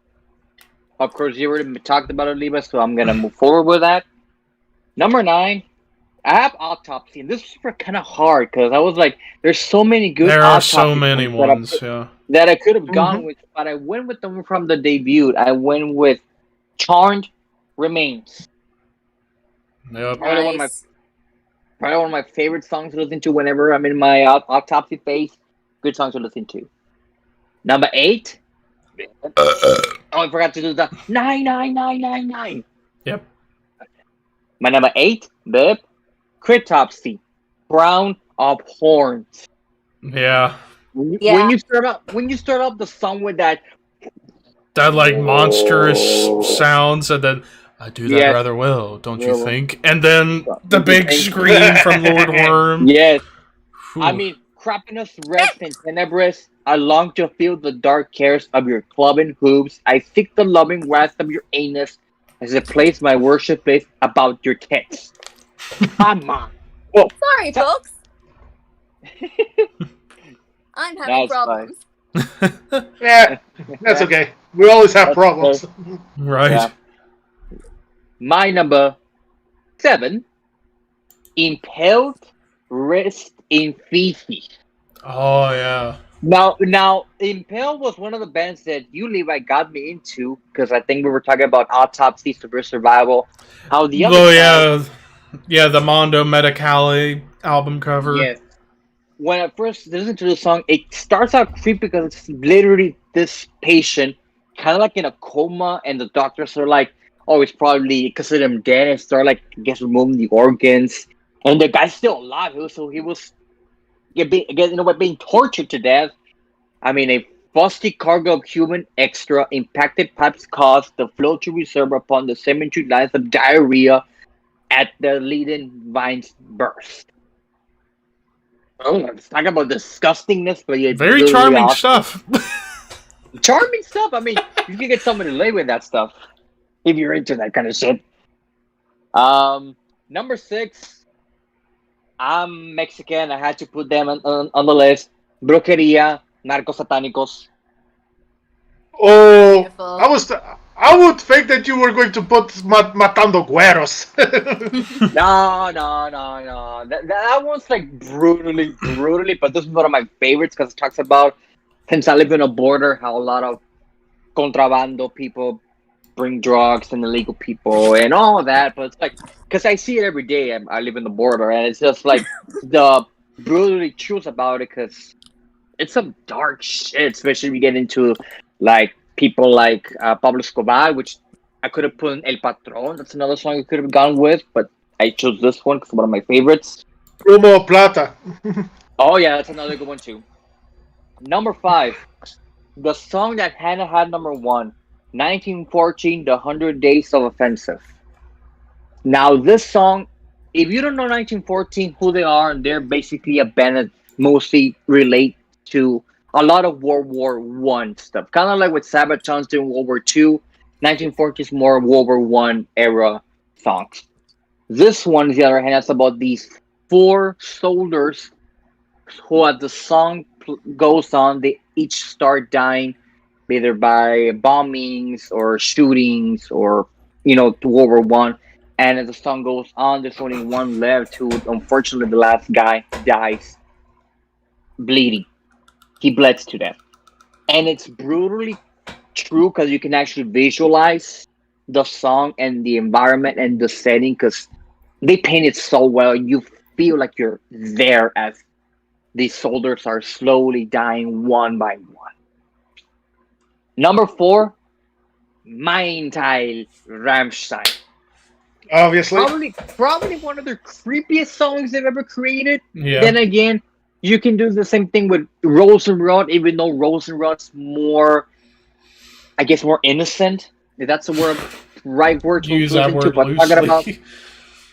Of course, you already talked about it, Levi, so I'm gonna move forward with that. Number 9, I have Autopsy, and this was kind of hard because I was like, there's so many good. There are Autopsy so many songs ones, that I could have gone with, but I went with them from the debut. I went with Charmed Remains. Yep. Probably one of my favorite songs to listen to whenever I'm in my autopsy phase. Good song to listen to. Number 8. Oh, I forgot to do the 99999. Yep. My number 8, the Critopsy, Crown of Horns. Yeah. When you start up the song with that like monstrous sounds, and then I do that rather well, don't you think? And then the big scream from Lord Worm. Yes. Whew. I mean, Crapinus Rex and Tenebris, I long to feel the dark cares of your clubbing hooves. I seek the loving wrath of your anus as I place my worship faith about your tits. Come on. Whoa. Sorry, folks. I'm having problems. Yeah, that's okay. We always have problems. Right. Yeah. My number 7, Impaled Wrist in Fifi. Oh, yeah. Now, Impale was one of the bands that you, Levi, got me into because I think we were talking about Autopsy, Severe Survival. How the other the Mondo Medicale album cover. Yes. When I first listened to the song, it starts out creepy because it's literally this patient kind of like in a coma, and the doctors are like, "Oh, it's probably consider him dead," and start like, I guess, removing the organs, and the guy's still alive, so he was being tortured to death. I mean, a fusty cargo of human extra impacted pipes caused the flow to reserve upon the cemetery lines of diarrhea at the leading vines burst. Oh, let's talk about disgustingness, but yeah, very charming stuff. Charming stuff. I mean, you can get someone to lay with that stuff if you're into that kind of shit. Number 6. I'm Mexican. I had to put them on the list. Brujeria, Narcos Satánicos. Oh, Beautiful. I would think that you were going to put Matando Güeros. No. That one's like brutally, but this is one of my favorites because it talks about, since I live in a border, how a lot of contrabando people bring drugs and illegal people and all that. But it's like, because I see it every day. I live in the border, and it's just like the brutally truth about it, because it's some dark shit, especially if you get into like people like Pablo Escobar, which I could have put in El Patron. That's another song I could have gone with, but I chose this one because it's one of my favorites. Humo Plata. Oh yeah, that's another good one too. Number 5, the song that Hannah had number 1, 1914, The 100 Days of Offensive. Now this song, if you don't know 1914, who they are, they're basically a band that mostly relate to a lot of World War I stuff. Kind of like what Sabaton's doing World War II. 1914 is more World War I era songs. This one, on the other hand, is about these 4 soldiers who, as the song goes on, they each start dying, either by bombings or shootings or, World War One. And as the song goes on, there's only one left who, unfortunately, the last guy dies bleeding. He bled to death. And it's brutally true because you can actually visualize the song and the environment and the setting because they paint it so well. You feel like you're there as these soldiers are slowly dying one by one. Number 4, Mein Teil Rammstein. Obviously. Probably one of their creepiest songs they've ever created. Yeah. Then again, you can do the same thing with Rosenrod, even though Rosenrod's more, I guess, more innocent. If that's the right word to use that word but talking about, loosely.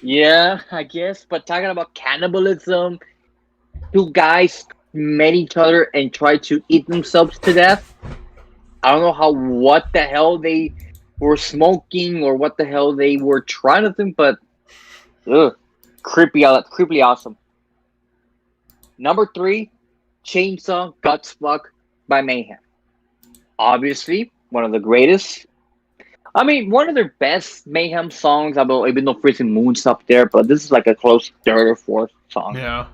Yeah, I guess. But talking about cannibalism, two guys met each other and tried to eat themselves to death. I don't know what the hell they were smoking or what the hell they were trying to think, but creepy, creepily awesome. Number 3, Chainsaw Guts Fuck by Mayhem. Obviously, one of the greatest. I mean, one of their best Mayhem songs, even though Freezing Moon's up there, but this is like a close third or fourth song. Yeah.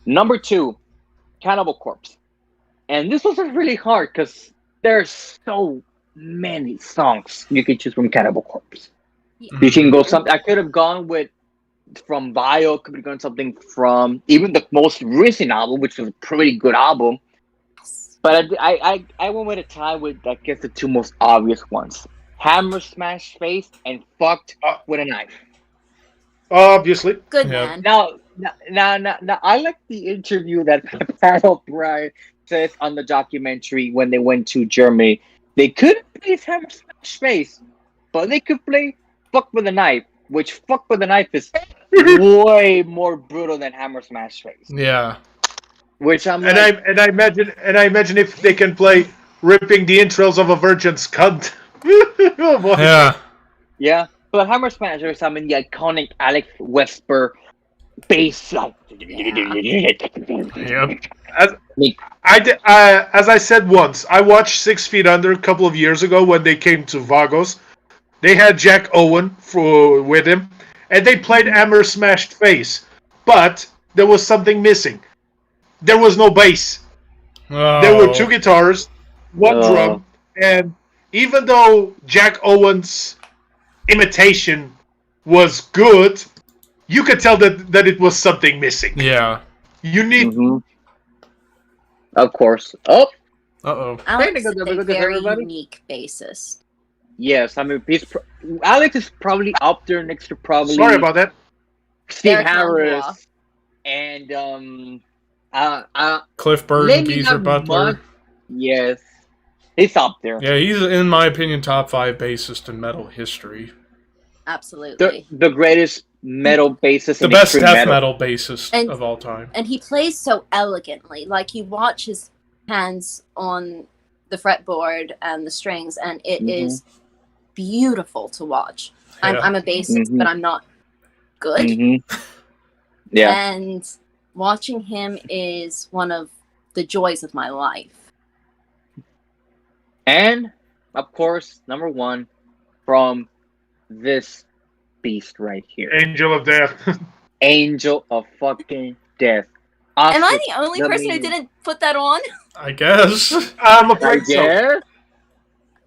Number 2, Cannibal Corpse. And this was really hard because there's so many songs you can choose from Cannibal Corpse. Yeah. You can go something. I could have gone from Bio, could have gone something from even the most recent album, which was a pretty good album. But I went with a tie with, I guess, the two most obvious ones: Hammer Smash Face and Fucked with a Knife. Obviously. Good Yeah. man. Now, I like the interview that Pat O'Brien says on the documentary when they went to Germany. They couldn't play Hammer Smash Face, but they could play Fuck with a Knife, which Fuck with a Knife is way more brutal than Hammer Smash Face. Yeah. Which I'm I imagine if they can play ripping the entrails of a virgin's cunt. Oh boy. Yeah. yeah. But Hammer Smash Face, I mean, the iconic Alex Wesper bass song. Yep. As I said once, I watched 6 Feet Under a couple of years ago when they came to Vagos. They had Jack Owen with him, and they played Hammer Smashed Face. But there was something missing. There was no bass. Oh. There were 2 guitars, 1 drum, and even though Jack Owen's imitation was good, you could tell that it was something missing. Yeah. You need... Of course. Oh, Uh-oh. Alex is a very everybody. unique bassist. yes. I mean, Alex is probably up there next to probably Sorry about that. Steve Eric Harris Lanois. and Cliff Burton, maybe Geezer not Butler. much. Yes, he's up there. Yeah, he's, in my opinion, top 5 bassist in metal history. Absolutely. The greatest metal bassist. The in best extreme death metal bassist And- of all time. And he plays so elegantly. Like, you watch his hands on the fretboard and the strings, and it is beautiful to watch. Yeah. I'm a bassist, but I'm not good. Mm-hmm. Yeah. And watching him is one of the joys of my life. And of course, number 1 from this beast right here, Angel of Death. Angel of fucking Death. Am I Ostrich, the only the person who meaning- didn't put that on? I guess. I'm I afraid so. guess.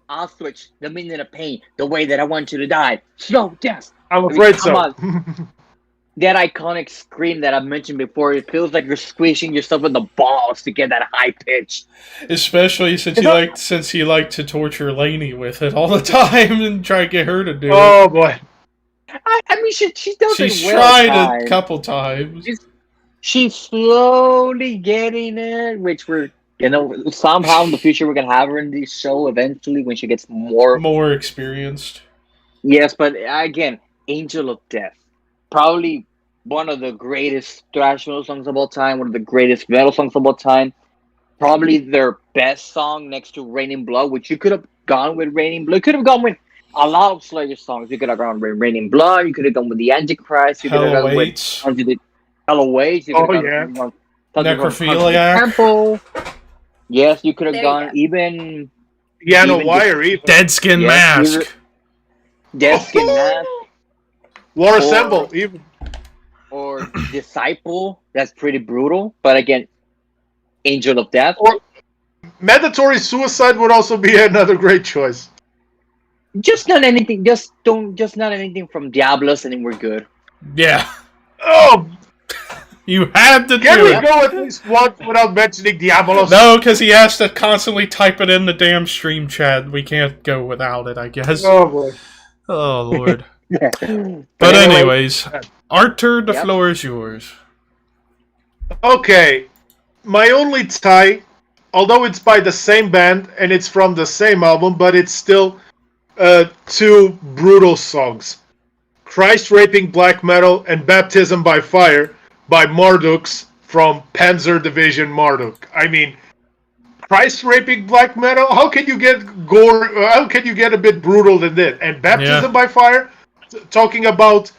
I'll switch the meaning of pain, the way that I want you to die. Slow death. I'm I mean, afraid come so. That iconic scream that I mentioned before, it feels like you're squishing yourself in the balls to get that high pitch. Especially since he liked to torture Lainey with it all the time and try to get her to do it. Oh boy. I mean, she does She's it well. tried a couple times. She's slowly getting it, which we're, somehow in the future we're going to have her in the show eventually when she gets more. More experienced. Yes, but again, Angel of Death. Probably one of the greatest thrash metal songs of all time, one of the greatest metal songs of all time. Probably their best song next to Raining Blood, which you could have gone with Raining Blood. You could have gone with a lot of Slayer songs. You could have gone with Raining Blood. You could have gone with the Antichrist. You could have Hell gone with Awaits. Hell Awaits. You could have Oh, gone Necrophiliac. Temple. Yes, you could have There you gone go. even Yeah, no Even wire even. Dead Skin Yes, Mask. Dead Skin Mask War Assemble even. or Disciple. That's pretty brutal. But again, Angel of Death. Or Mandatory Suicide would also be another great choice. Just not anything. Just not anything from Diablos, and then we're good. Yeah. Oh, You had to can do we it. go at least once without mentioning Diabolos? No, because he has to constantly type it in the damn stream chat. We can't go without it, I guess. Oh boy. Oh, Lord. But But anyway, anyways, Artur, the Yep. floor is yours. Okay, my only tie, although it's by the same band and it's from the same album, but it's still 2 brutal songs. Christ-raping black metal, and baptism by fire by Marduk's from Panzer Division Marduk. I mean, Christ-raping black metal? How can you get gore? How can you get a bit brutal than this? And baptism by fire? Talking about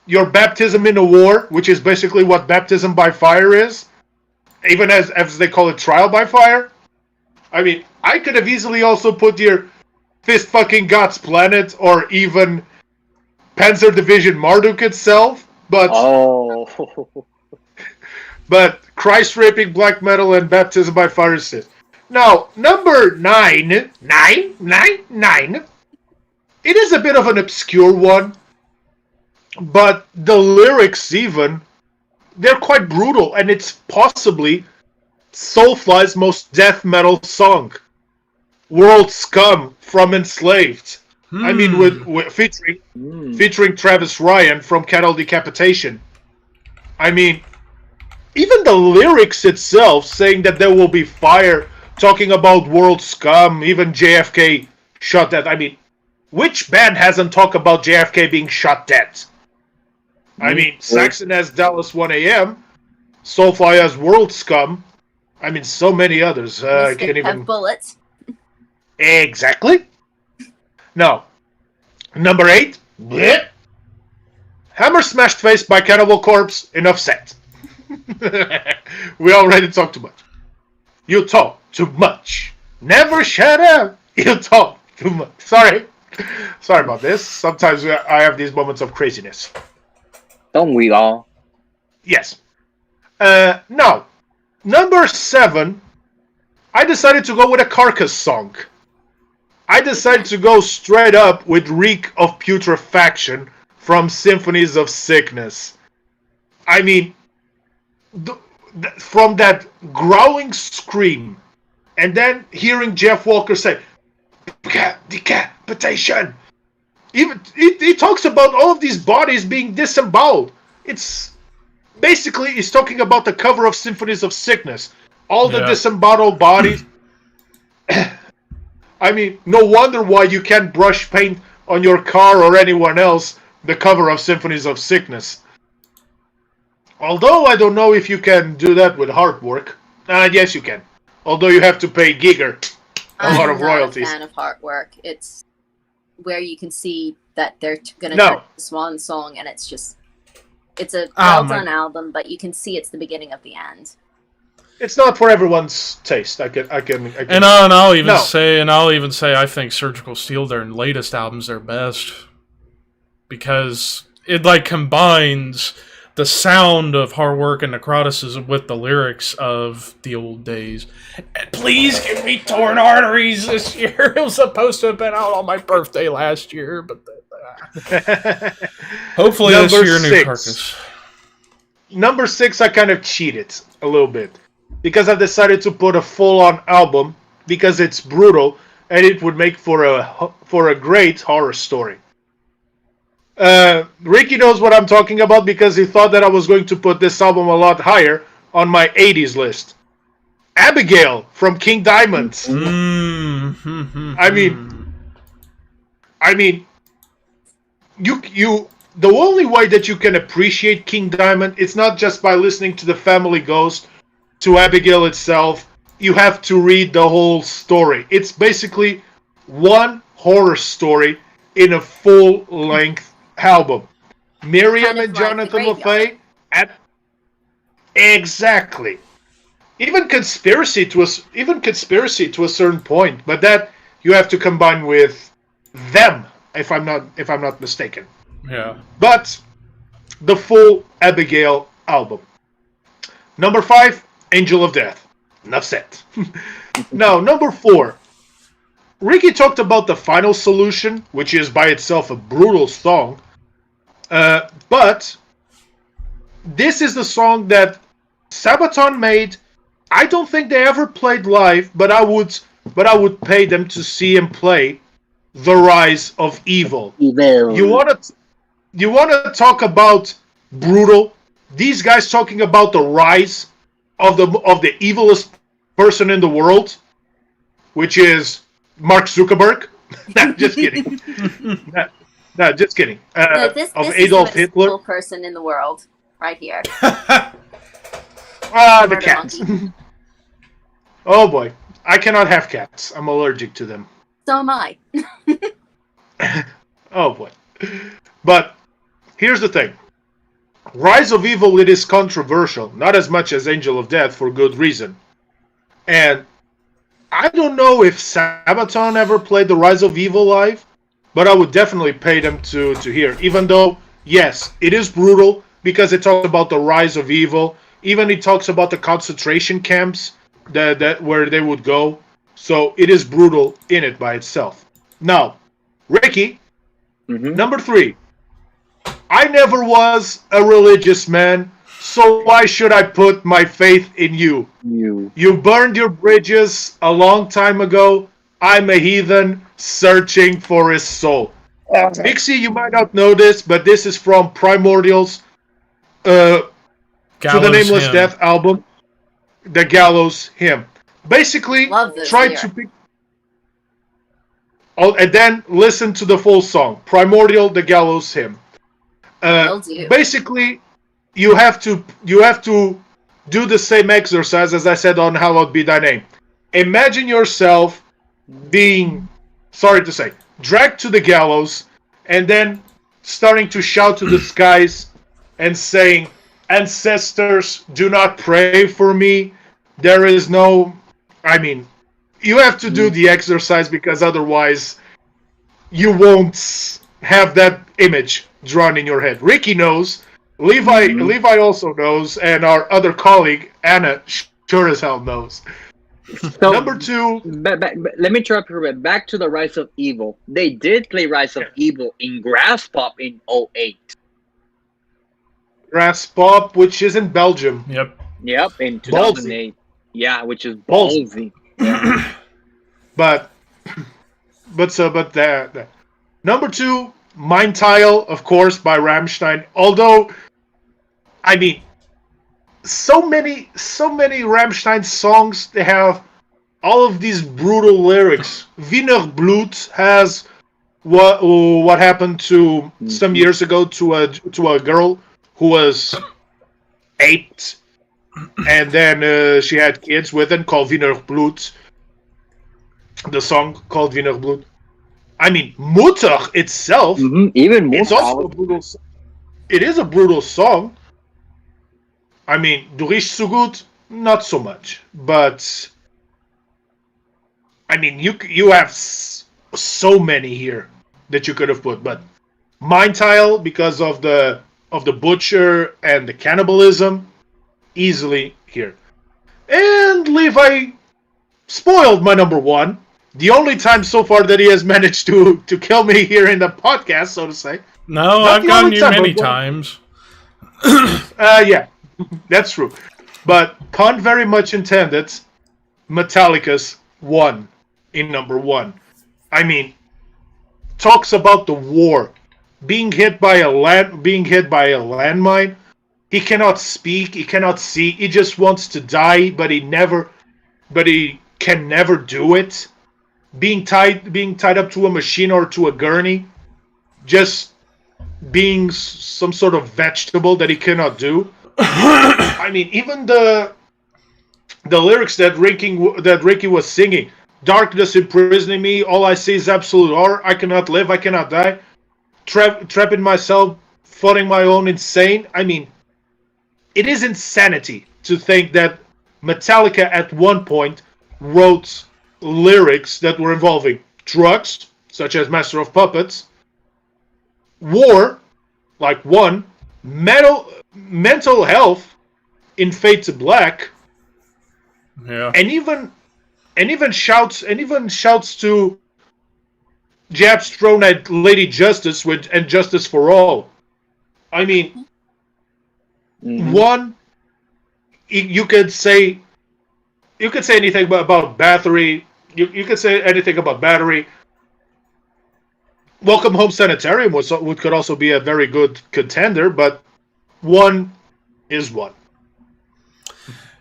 your baptism in a war, which is basically what baptism by fire is, even as they call it trial by fire. I mean, I could have easily also put your Fist Fucking God's Planet or even Panzer Division Marduk itself, but but Christ raping black metal and baptism by fire is it. Now, number 9, it is a bit of an obscure one, but the lyrics even, they're quite brutal, and it's possibly Soulfly's most death metal song, World Scum from Enslaved. I mean, with featuring Travis Ryan from Cattle Decapitation. I mean, even the lyrics itself saying that there will be fire, talking about world scum, even JFK shot dead. I mean, which band hasn't talked about JFK being shot dead? I mean, Saxon has Dallas 1 a.m., Soulfly has World Scum. I mean, so many others. I can't even... have bullets. Exactly. Now, number 8, bleh. Hammer Smashed Face by Cannibal Corpse, enough said. We already talked too much. You talk too much. Never shut up. You talk too much. Sorry about this. Sometimes I have these moments of craziness. Don't we all? Yes. Now, number 7, I decided to go with a Carcass song. I decided to go straight up with Reek of Putrefaction from Symphonies of Sickness. I mean, from that growling scream, and then hearing Jeff Walker say, decapitation. Even he talks about all of these bodies being disemboweled. It's basically, he's talking about the cover of Symphonies of Sickness. All the disemboweled bodies. I mean, no wonder why you can't brush paint on your car or anyone else the cover of Symphonies of Sickness. Although I don't know if you can do that with artwork. Yes, you can. Although you have to pay Giger a lot of royalties. I'm not a fan of artwork. It's where you can see that they're going to do the Swan Song, and it's a well-done album, but you can see it's the beginning of the end. It's not for everyone's taste. I can. And I'll even say, I think Surgical Steel, their latest albums, are best because it combines the sound of hard work and necroticism with the lyrics of the old days. And please give me Torn Arteries this year. It was supposed to have been out on my birthday last year, but hopefully this year, new Carcass. Number 6, I kind of cheated a little bit because I decided to put a full-on album because it's brutal and it would make for a great horror story. Ricky knows what I'm talking about because he thought that I was going to put this album a lot higher on my 80s list. Abigail from King Diamond. I mean, you. The only way that you can appreciate King Diamond, it's not just by listening to The Family Ghost, to Abigail itself. You have to read the whole story. It's basically one horror story in a full-length album. Miriam and Jonathan LaFay exactly. Even conspiracy to a certain point, but that you have to combine with them, if I'm not mistaken. Yeah. But the full Abigail album. Number 5, Angel of Death. Enough said. Now, number 4. Ricky talked about The Final Solution, which is by itself a brutal song. But this is the song that Sabaton made. I don't think they ever played live, but I would pay them to see him play The Rise of Evil. You want to talk about brutal? These guys talking about the rise of the evilest person in the world, which is Mark Zuckerberg. Just kidding. No, just kidding. No, this Of is Adolf the most Hitler. cool person in the world, right here. The Murder cats. monkey. Oh boy, I cannot have cats. I'm allergic to them. So am I. Oh boy. But here's the thing. Rise of Evil, it is controversial, not as much as Angel of Death for good reason. And I don't know if Sabaton ever played the Rise of Evil live, but I would definitely pay them to hear. Even though, yes, it is brutal because it talks about the rise of evil. Even it talks about the concentration camps that where they would go. So it is brutal in it by itself. Now, Ricky, number 3. I never was a religious man, so why should I put my faith in you? You burned your bridges a long time ago. I'm a heathen searching for his soul. Pixie, you might not know this, but this is from Primordial's To the Nameless Hymn. Death album, The Gallows Hymn. Basically, Love this try here. to pick... Oh, and then listen to the full song, Primordial, The Gallows Hymn. Will do. Basically, you have to do the same exercise as I said on Hallowed Be Thy Name. Imagine yourself being, sorry to say, dragged to the gallows, and then starting to shout to the skies and saying, "Ancestors, do not pray for me. There is no..." I mean, you have to do the exercise because otherwise you won't have that image drawn in your head. Ricky knows. Levi also knows, and our other colleague Anna sure as hell knows. So, Number 2. let me interrupt you. Back to the Rise of Evil. They did play Rise of Evil in Grass Pop in 2008. Grass Pop, which is in Belgium. Yep, in 2008. Yeah, which is ballsy. But number 2, Mind Tile, of course, by Rammstein. Although, I mean, so many Rammstein songs, they have all of these brutal lyrics. Wiener Blut has what happened to some years ago to a girl who was 8, and then she had kids with him, called Wiener Blut. The song called Wiener Blut. I mean, Mutter itself, even it's also a brutal. It is a brutal song. I mean, Du riechst so gut, not so much, but I mean, you have so many here that you could have put, but Mind Tile, because of the butcher and the cannibalism, easily here. And Levi spoiled my number 1. The only time so far that he has managed to kill me here in the podcast, so to say. No, Not I've gotten you time, many but- times. Yeah, that's true. But pun very much intended. Metallica's 1 in number 1. I mean, talks about the war, being hit by a landmine. He cannot speak. He cannot see. He just wants to die, but he can never do it. Being tied up to a machine or to a gurney, just being some sort of vegetable that he cannot do. I mean, even the lyrics that Ricky was singing, "Darkness imprisoning me, all I see is absolute horror. I cannot live, I cannot die. Trapping myself, fighting my own insane." I mean, it is insanity to think that Metallica at one point wrote lyrics that were involving drugs, such as Master of Puppets, war, like 1, mental health in Fade to Black, and even shouts to jabs thrown at Lady Justice and Justice for All. I mean, 1, you could say anything about Battery. You could say anything about Battery. Welcome Home Sanitarium could also be a very good contender, but 1 is 1.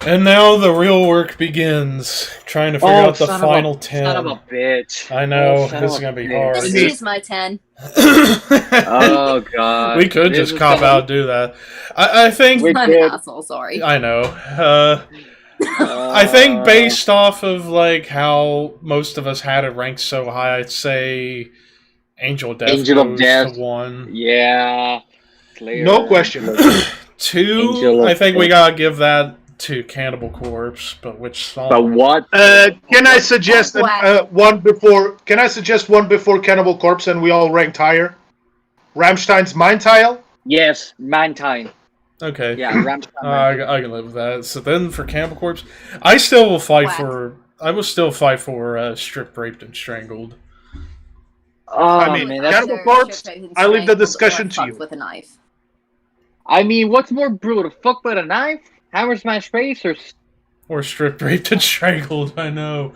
And now the real work begins. Trying to figure out the final 10. Son of a bitch. I know, Oh, son this is of going to be a hard. Just choose my 10. Oh god. We could This just is cop gonna- out and do that. I think... We I'm could. an asshole, sorry. I know. I think based off of like how most of us had it ranked so high, I'd say Angel of Death Angel of goes Death. to 1. Yeah. Slayer. No question. 2, Angel of I think we Death. gotta give that to Cannibal Corpse, but which song? But what? Can I suggest one before? Can I suggest one before Cannibal Corpse, and we all ranked higher? Rammstein's Mind Tile. Yes, Mantine. Okay. Yeah, Rammstein. I can live with that. So then for Cannibal Corpse, I still will fight Whack. for. I will still fight for Stripped, Raped, and Strangled. Oh, I mean, man, Cannibal Corpse, I leave the discussion to you. With a knife. I mean, what's more brutal? Fuck with a knife? Hammer smash face Or Stripped, Raped, and Strangled. I know.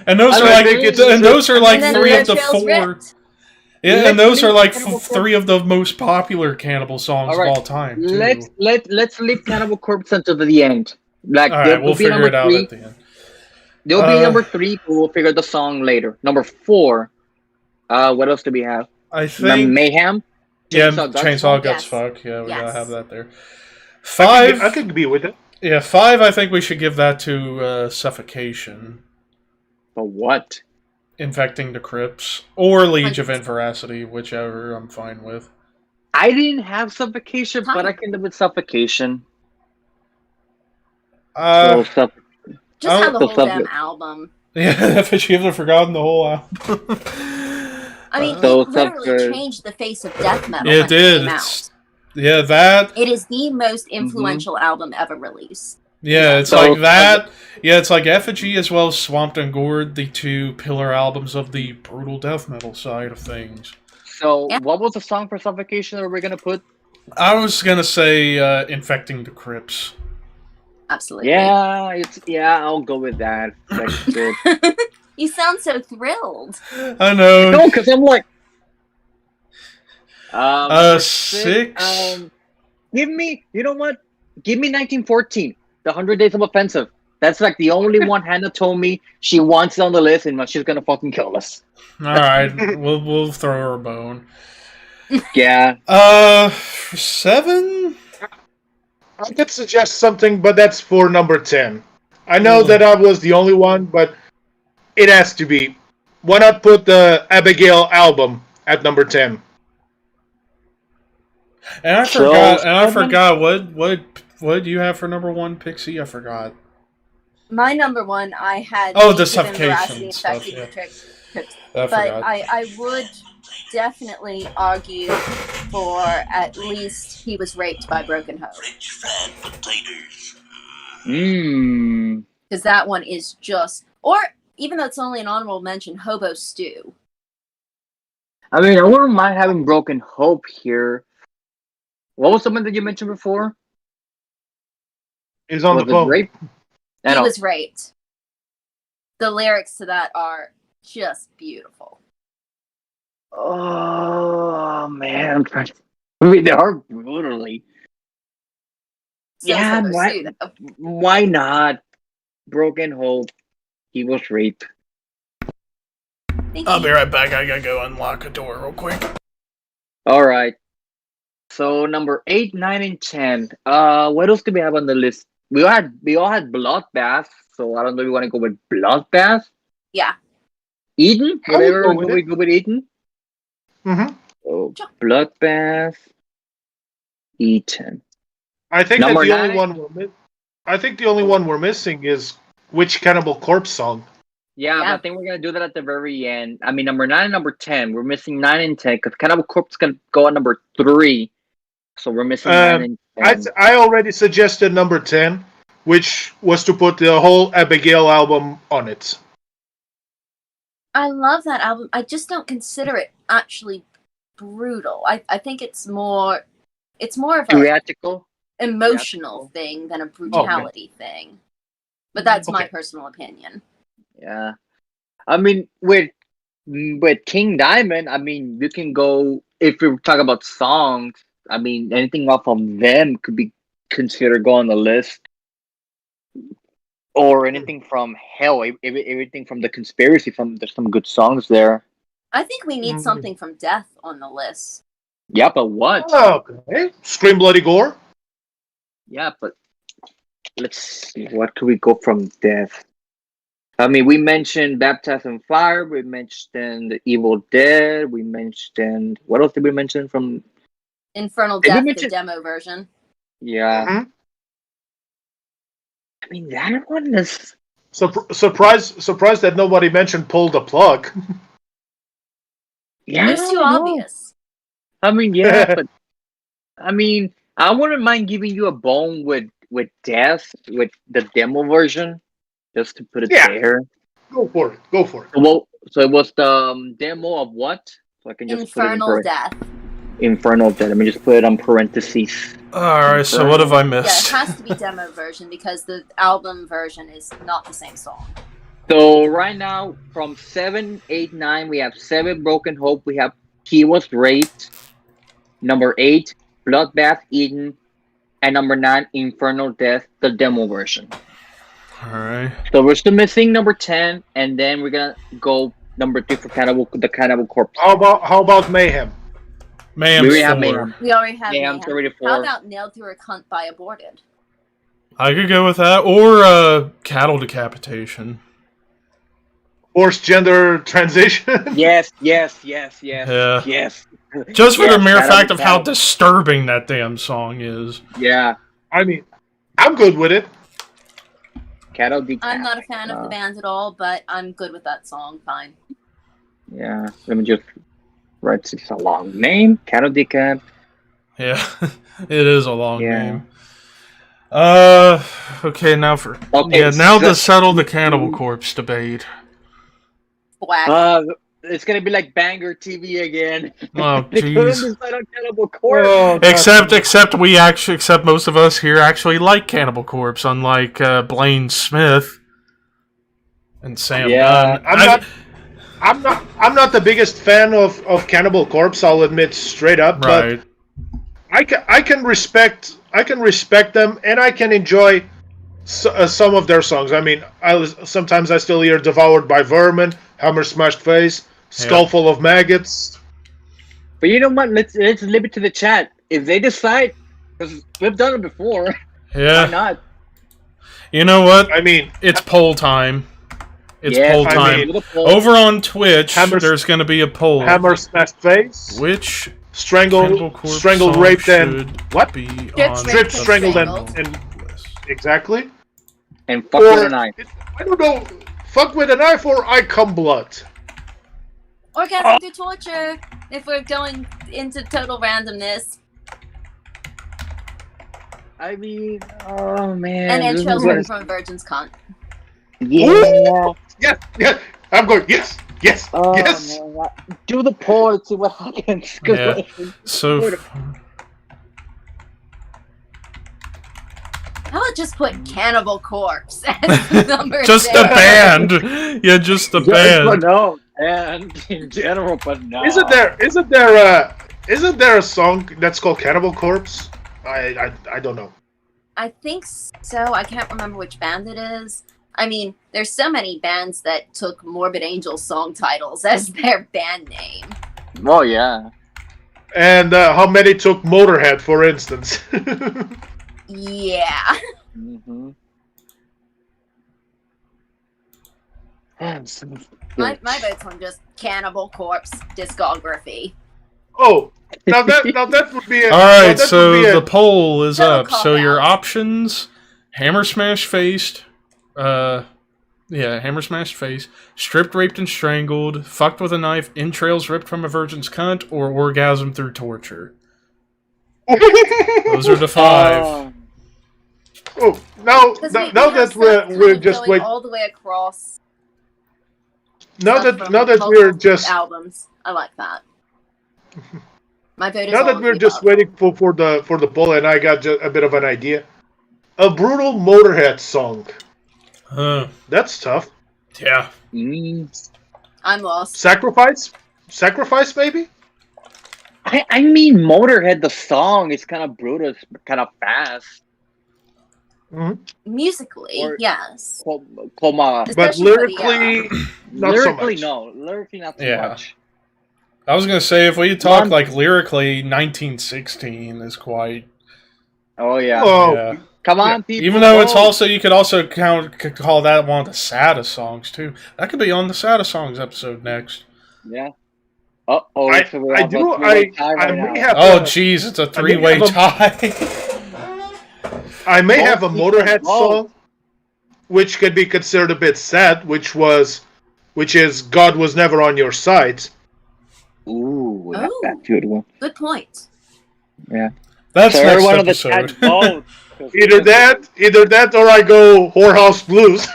And those I are don't like, think and those are like And then 3 of the Trail's 4. ripped. Yeah, and those are like Cannibal 3 of the most popular cannibal songs All right, of all time. Too. let's leave Cannibal Corpse until the end. Like, All right, we'll figure it out at the end. There'll be number 3, but we'll figure the song later. Number 4. What else do we have? I think Mayhem. yeah, Guts Chainsaw Fuck? Guts Yes. Fuck. Yeah, we gotta Yes. have that there. 5. I could be with it. Yeah, 5. I think we should give that to Suffocation, But what? Infecting the Crypts, or Liege of Inveracity, whichever I'm fine with. I didn't have Suffocation, but Fine. I can live with Suffocation. Uh, So, Just have the the whole sub- damn album. yeah, if she hasn't forgotten the whole album. I mean, So it literally sub- changed the face of death metal. It when did. It came It's- out. Yeah, that. It is the most influential album ever released. Yeah, it's So- like that. Yeah, it's like Effigy as well as Swamped and Gourd, the 2 pillar albums of the brutal death metal side of things. So, Yeah. what was the song for Suffocation that we're gonna put? I was gonna say Infecting the Crypts. Absolutely. Yeah, I'll go with that. That's good. You sound so thrilled. I know. No, because I'm like, 6. Give me, you know what? Give me 1914, the 100 Days of Offensive. That's like the only one Hannah told me she wants on the list, and she's gonna fucking kill us. All right, we'll throw her a bone. Yeah. For 7. I could suggest something, but that's for number 10. I know that I was the only one, but it has to be. Why not put the Abigail album at number 10? And I So, forgot. And I 7? forgot what do you have for number 1, Pixie? I forgot. My number 1, I had. Oh, the Legion Suffocation Veracity, stuff, Infected yeah. Trick- I But forgot. I would definitely argue for at least He Was Raped by Broken Hope. Because that one is just. Or, even though it's only an honorable mention, Hobo Stew. I mean, I wouldn't mind having Broken Hope here. What was something that you mentioned before? Is on Was the it phone. rape? I He know. Was Raped. The lyrics to that are just beautiful. Oh man, I'm trying. I mean, they are brutally. So Yeah, Hobo why- Stew, though. Why not? Broken Hope. He was raped. Thank I'll you. be right back. I gotta go unlock a door real quick. All right. So number 8, 9, and 10. What else do we have on the list? We all had Bloodbath. So I don't know if you want to go with Bloodbath. Yeah. Eden. I would Whatever. go with We it. go with Eden. Mm-hmm. So Sure. Bloodbath. Eden. I think Number that the only 9? one I think the only one we're missing is which Cannibal Corpse song. Yeah, Yeah. but I think we're gonna do that at the very end. I mean, number 9 and number 10. We're missing 9 and 10 because Cannibal Corpse can go at number 3. So we're missing 9 and 10. I already suggested number 10, which was to put the whole Abigail album on it. I love that album. I just don't consider it actually brutal. I think it's more of a Theatrical. emotional thing than a brutality thing. But that's my Okay. personal opinion. Yeah. I mean, with King Diamond, I mean, you can go if we talk about songs. I mean, anything off of them could be considered go on the list. or anything from Hell. Everything from the Conspiracy. There's some good songs there. I think we need something from Death on the list. Yeah, but what? Okay. Scream Bloody Gore. Yeah, but let's see. What could we go from Death? I mean, we mentioned Baptized in Fire. We mentioned Evil Dead. We mentioned what else did we mention from Infernal Did we Death, mention- the demo version. Yeah. Mhm. I mean, that one is. Surprised that nobody mentioned Pull the Plug. Yeah, It's too I know. obvious. I mean, yeah, but I mean, I wouldn't mind giving you a bone with Death with the demo version, just to put it Yeah. there. Go for it. Go for it. Well, so it was the demo of what? So I can just Infernal put it in Death. Infernal Death. Let me just put it on parentheses. Alright, so what have I Yeah, it missed? has to be demo version because the album version is not the same song. So right now, from 7, 8, 9, we have 7 Broken Hope. We have He Was Raped. Number 8, Bloodbath Eden. And number 9, Infernal Death, the demo version. Alright. So we're still missing number 10, and then we're gonna go number 3 for the Cannibal Corpse. How about Mayhem? Mayhem's We have 4. Mayhem. We already have Yeah, I'm Mayhem. 34. How about Nailed Through a Cunt by Aborted? I could go with that, or cattle decapitation. Forced gender transition? Yes. Yeah. Yes. Just for Yes, the mere that'll fact be of how cattle. disturbing that damn song is. Yeah. I mean, I'm good with it. Cattle Decap. I'm not a fan of the band at all, but I'm good with that song. Fine. Yeah. Let me just write it's a long name. Cattle Decap. Yeah, it is a long Yeah. name. Okay, now Okay, now so- to settle the Cannibal Corpse debate. Whack. It's gonna be like Banger TV again. Oh, They couldn't jeez. decide on Cannibal Corpse. Oh, Except most of us here actually like Cannibal Corpse, unlike Blaine Smith and Sam Yeah. Dunn. I'm not the biggest fan of Cannibal Corpse. I'll admit straight up, Right. but I can respect them, and I can enjoy some of their songs. I mean, sometimes I still hear "Devoured by Vermin," "Hammer Smashed Face," "Skull Full of Maggots." But you know what? Let's leave it to the chat. If they decide, because we've done it before, why Yeah. not? You know what? I mean, It's poll time. It's Yes, poll I time. mean, Do the poll. Over on Twitch, Hammer- there's going to be a poll. "Hammer Smashed Face," Which Cannibal "Strangled," Corpse "Strangled, song Raped," and should what? be Stripped, on "Stripped, the Strangled," Strangled. and list. exactly. And fuck with a knife. I don't know. Fuck with a knife or I come blood. Orgasm through torture. If we're going into total randomness. I mean, oh man. And this is entrails what- from a virgin's cunt. Yeah. Yes. I'm going. Yes. Oh Yes. man. Do the poll and see what happens. 'Cause Yeah. like, So, How about just put Cannibal Corpse as number just the 6? band. Yeah, just the yes, but band. no. And in general, but no. Isn't there a song that's called Cannibal Corpse? I don't know. I think so. I can't remember which band it is. I mean, there's so many bands that took Morbid Angel song titles as their band name. Oh yeah. And how many took Motorhead, for instance? Yeah. Mm-hmm. My vote's on just Cannibal Corpse discography. Oh, now that would be. All right, so the poll is Total up. So your cop-out. options: Hammer Smash Faced, Hammer Smashed Face, Stripped, Raped, and Strangled, Fucked with a Knife, Entrails Ripped from a Virgin's Cunt, or Orgasm Through Torture. Those are the 5. Oh, now 'Cause now we that have we're stuff we're kind of just going wait. all the way across. Now stuff that from now that multiple we're just albums. I like that. My vote is now all that of we're the just above. waiting for the poll, and I got a bit of an idea. A brutal Motorhead song. That's tough. Yeah. I'm lost. Sacrifice maybe. I mean, Motorhead, the song is kind of brutal, it's kind of fast. Musically, Or- yes. Coma. But Especially for the lyrically, not so much. Lyrically, not so Yeah. much. I was gonna say, if we talk One- like lyrically, 1916 is quite. Oh yeah. Oh, Yeah. Come on, people. Even though it's vote. also, you could also call that one of the saddest songs too. That could be on the saddest songs episode next. Yeah. Uh-oh. I So we I have a do. three-way tie I right may now. have. Oh, jeez, it's a three-way have a- tie. I may have a Vote, Motorhead vote. song, which could be considered a bit sad, which is "God Was Never on Your Side." Ooh, that's Oh. that good one. Good point. Yeah. That's So next everyone of the episode. chat vote. Either that, or I go Whorehouse Blues.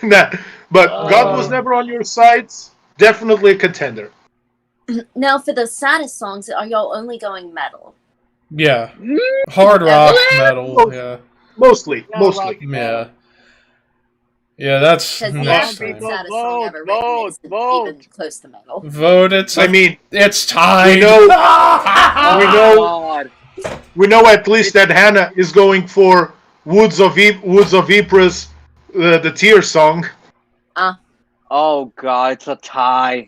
Nah, but God Was Never on Your Side, definitely a contender. Now, for the saddest songs, are y'all only going metal? Yeah. Hard rock, metal, yeah. Mostly. Yeah. Yeah, that's Because the next average time. saddest song ever written isn't even close to metal. Vote, it's tied. We know God. we know at least that Hannah is going for Woods of Ypres, the Tear song. Oh God, it's a tie.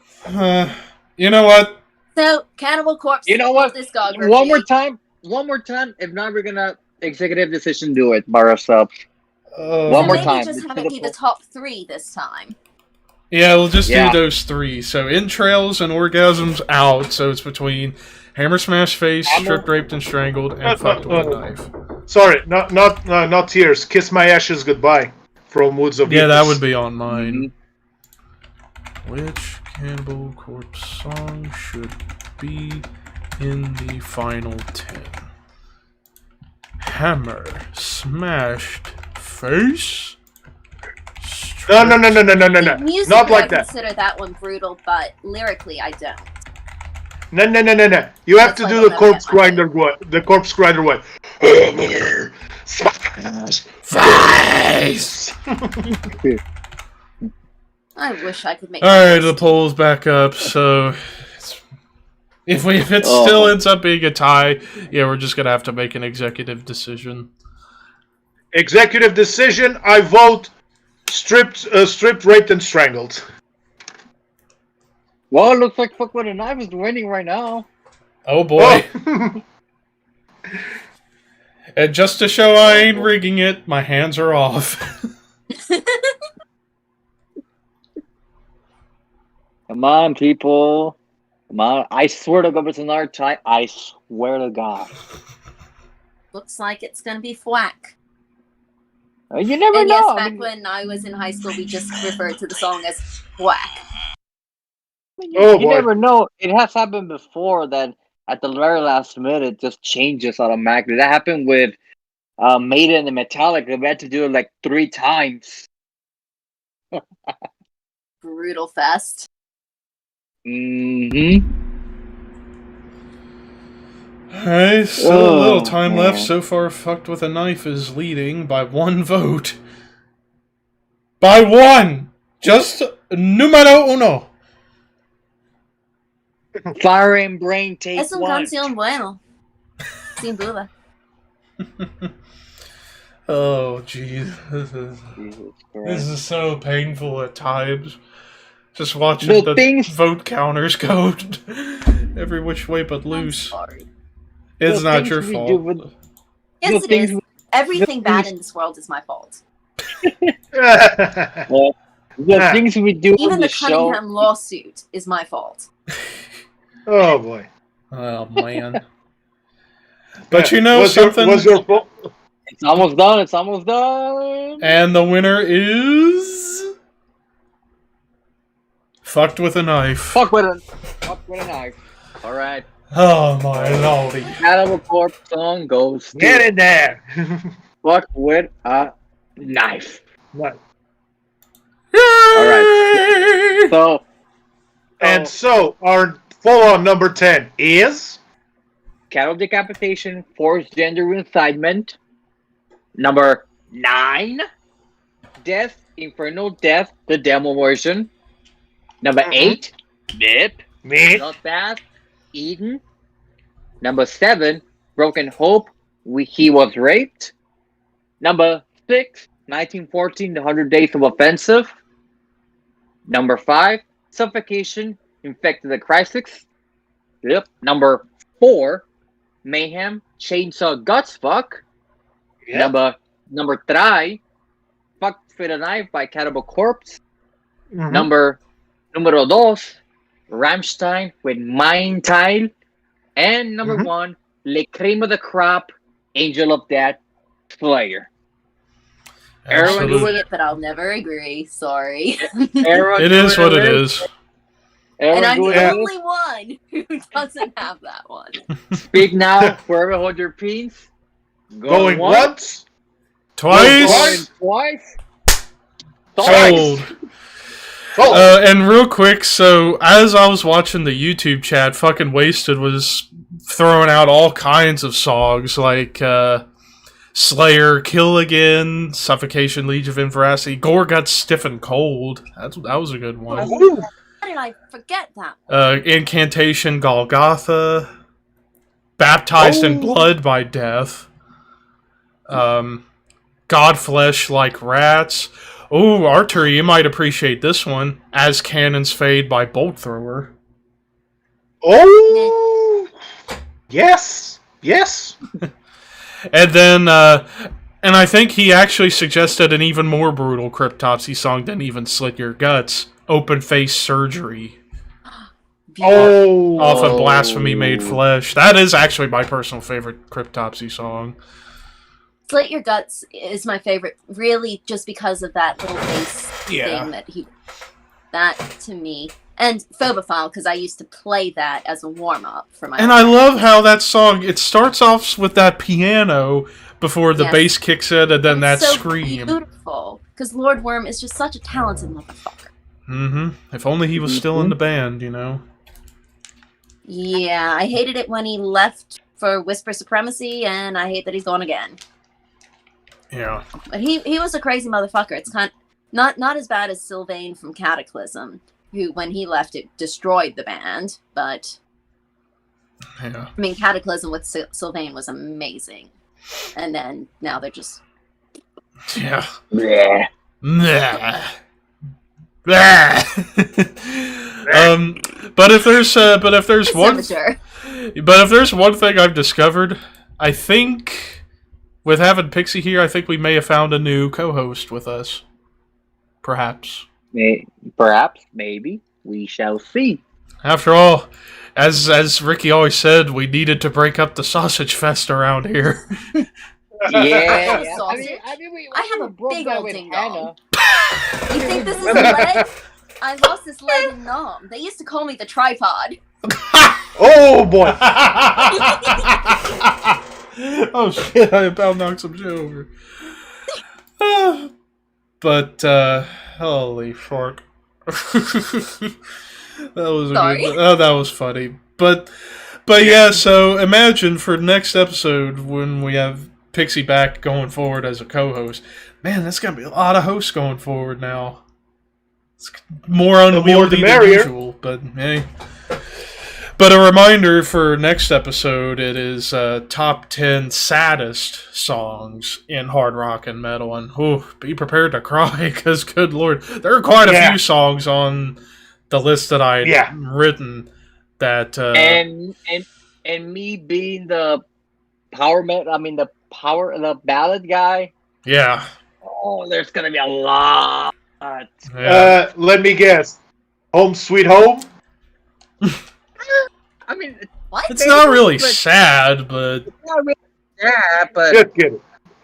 You know what? So, Cannibal Corpse. You know what? Discography. One more time. If not, we're gonna executive decision do it by ourselves. One One more maybe time. just have it be the top 3 this time. Yeah, we'll just Yeah. do those 3. So, Entrails and Orgasms out, so it's between Hammer Smash Face, Stripped, Raped, and Strangled, and Fucked with a Knife. Sorry, not Tears. Kiss My Ashes Goodbye from Woods of Yeah, Ypres. that would be on mine. Mm-hmm. Which Cannibal Corpse song should be in the final 10? Hammer Smashed Face? No. Musically, Not like I that. consider that one brutal, but lyrically, I don't. No. You have That's to why do I the don't corpse have my grinder one. The corpse grinder one. Face! I wish I could make. Alright, the poll's back up, so if it still ends up being a tie, yeah, we're just gonna have to make an executive decision. Executive decision. I vote stripped, raped, and strangled. Well, it looks like Fuck with a Knife is winning right now. Oh boy. Oh. And just to show I ain't rigging it, my hands are off. Come on, people. Come on. I swear to God, it's another tie. I swear to God. Looks like it's gonna be thwack. You never And know. yes, I back mean, when I was in high school, we just referred to the song as thwack. Oh, you boy. never know. It has happened before that at the very last minute it just changes automatically. That happened with Maiden and Metallica. We had to do it like 3 times. Brutal fest. Mm-hmm. Alright, so a little Oh, time man. left. So far, Fucked with a Knife is leading by 1 vote. By 1! Just numero uno. Fire and Brain take Es un 1. canción bueno. Sin duda. Oh, jeez. Jesus This Christ. is so painful at times. Just watching The the things- vote counters go every which way but I'm loose. sorry. It's The not things your we fault. do with- Yes, The it is. things- Everything the bad things- in this world is my fault. Well, the things we do Even on the the show. Cunningham lawsuit is my fault. Oh boy. Oh, man. But you know was something? Was your fault? It's almost done. It's almost done. And the winner is... Fucked with a Knife. Fuck with a knife. All right. Oh, my lordy. Cannibal Corpse song goes to Get in there. Fuck with a Knife. Right. Alright. So, And so our follow-on number 10 is cattle decapitation, forced gender incitement. Number 9, Death, Infernal Death, the demo version. Number 8, Nip, me. Bloodbath, Eden. Number 7, Broken Hope, he was raped. Number 6, 1914, The 100 Days of Offensive. Number 5, Suffocation, Infected the Crisis. Yep. Number 4, Mayhem, Chainsaw Gutsfuck. Yep. Number 3, Fucked with a Knife by Cannibal Corpse. Mhm. Numero 2, Rammstein with Mein Teil. And number 1, Le Cream of the Crop, Angel of Death, Slayer. I'll Absolute- see it, but I'll never agree. Sorry. It is what it is. And I'm the Yeah. only one who doesn't have that one. Speak now, whoever hold your peace. Going once. Twice. Twice. Sold. Oh, And real quick, so as I was watching the YouTube chat, fucking Wasted was throwing out all kinds of songs like Slayer, Kill Again, Suffocation, Legion of Inveracity, Gore Got Stiff and Cold. That was a good one. Woo. How did I forget that? Incantation, Golgotha, Baptized in Blood by Death, Godflesh Like Rats. Oh, Artur, you might appreciate this one. As Cannons Fade by Bolt Thrower. Oh. Yes. Yes. And then, and I think he actually suggested an even more brutal Cryptopsy song than even Slit Your Guts. Open Face Surgery. Oh. Off of Blasphemy Made Flesh. That is actually my personal favorite Cryptopsy song. Slit Your Guts is my favorite, really, just because of that little bass Yeah. thing that he. That to me, and Phobophile, because I used to play that as a warm up for my. And I love how that song, it starts off with that piano before the Yes. bass kicks in and then that so scream. Beautiful, because Lord Worm is just such a talented motherfucker. Mm-hmm. If only he was still in the band, you know. Yeah, I hated it when he left for Whisper Supremacy, and I hate that he's gone again. Yeah. But he was a crazy motherfucker. It's kind not as bad as Sylvain from Cataclysm, who when he left it destroyed the band. But Yeah. I mean, Cataclysm with Sylvain was amazing, and then now they're just Yeah. Yeah. Nah. But if there's one amateur. But if there's one thing I've discovered, I think with having Pixie here, I think we may have found a new co-host with us. Perhaps. Perhaps, maybe. We shall see. After all, as Ricky always said, we needed to break up the sausage fest around here. Yeah. Sausage. I have a broke big that old with ding Hannah. dong. You think this is a leg? I lost this leg in Nom. They used to call me the tripod. Oh boy. Oh shit, I about knocked some shit over. But, holy fuck. That was Sorry. that was funny. But yeah, so imagine for next episode when we have Pixie back going forward as a co-host. Man, that's gonna be a lot of hosts going forward now. It's more unwieldy than usual, but hey. But a reminder for next episode, it is top 10 saddest songs in hard rock and metal. And be prepared to cry, because good lord, there are quite a few songs on the list that I had written that... and me being the the ballad guy. Yeah. Oh, there's gonna be a lot. Yeah. Let me guess. Home Sweet Home? I mean, What? It's not really sad, but... It's not really sad, but Just kidding.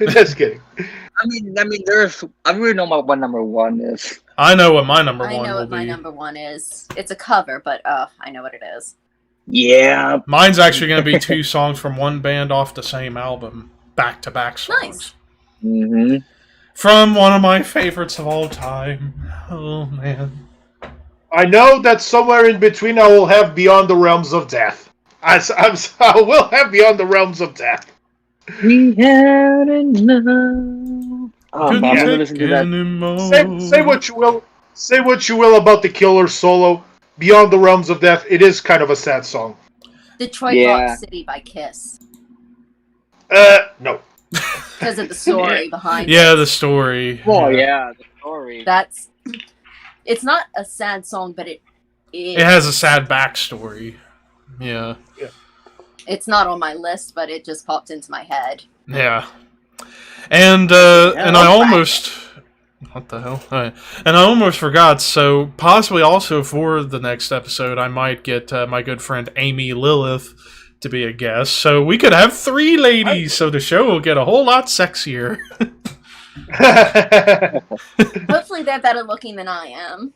Just kidding. I mean, I really know what number one is. I know what my number I one know will what my be. number one is. It's a cover, but I know what it is. Yeah. Mine's actually going to be 2 songs from one band off the same album. Back-to-back songs. Nice. Mm-hmm. From one of my favorites of all time. Oh, man. I know that somewhere in between I will have Beyond the Realms of Death. I will have Beyond the Realms of Death. We had enough. Oh, Couldn't man, I'm gonna take listen to that. anymore. Say what you will. Say what you will about the Killer solo. Beyond the Realms of Death. It is kind of a sad song. Detroit Yeah. Rock City by Kiss. No. Because of the story behind it. Yeah, the story. Oh yeah, the story. It's not a sad song, but it has a sad backstory. Yeah. It's not on my list, but it just popped into my head. Yeah. And I almost... What the hell? And I almost forgot, so possibly also for the next episode, I might get my good friend Amy Lilith to be a guest. So we could have 3 ladies, so the show will get a whole lot sexier. Hopefully they're better looking than I am.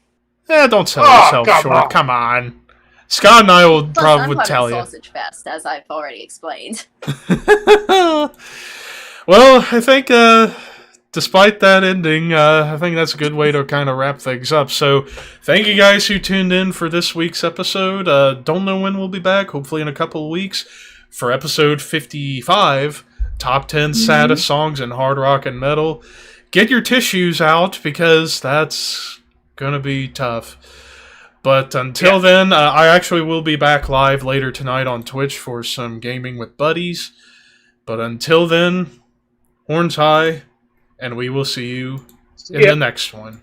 Don't sell yourself short. Come on. Scott and I will Plus, probably I'm tell part of you. the Sausage Fest, as I've already explained. Well, I think, despite that ending, I think that's a good way to kind of wrap things up. So, thank you guys who tuned in for this week's episode. Don't know when we'll be back, hopefully in a couple of weeks, for episode 55, Top 10 Saddest Songs in Hard Rock and Metal. Get your tissues out, because that's gonna be tough. But until then, I actually will be back live later tonight on Twitch for some gaming with buddies. But until then, horns high, and we will see you in the next one.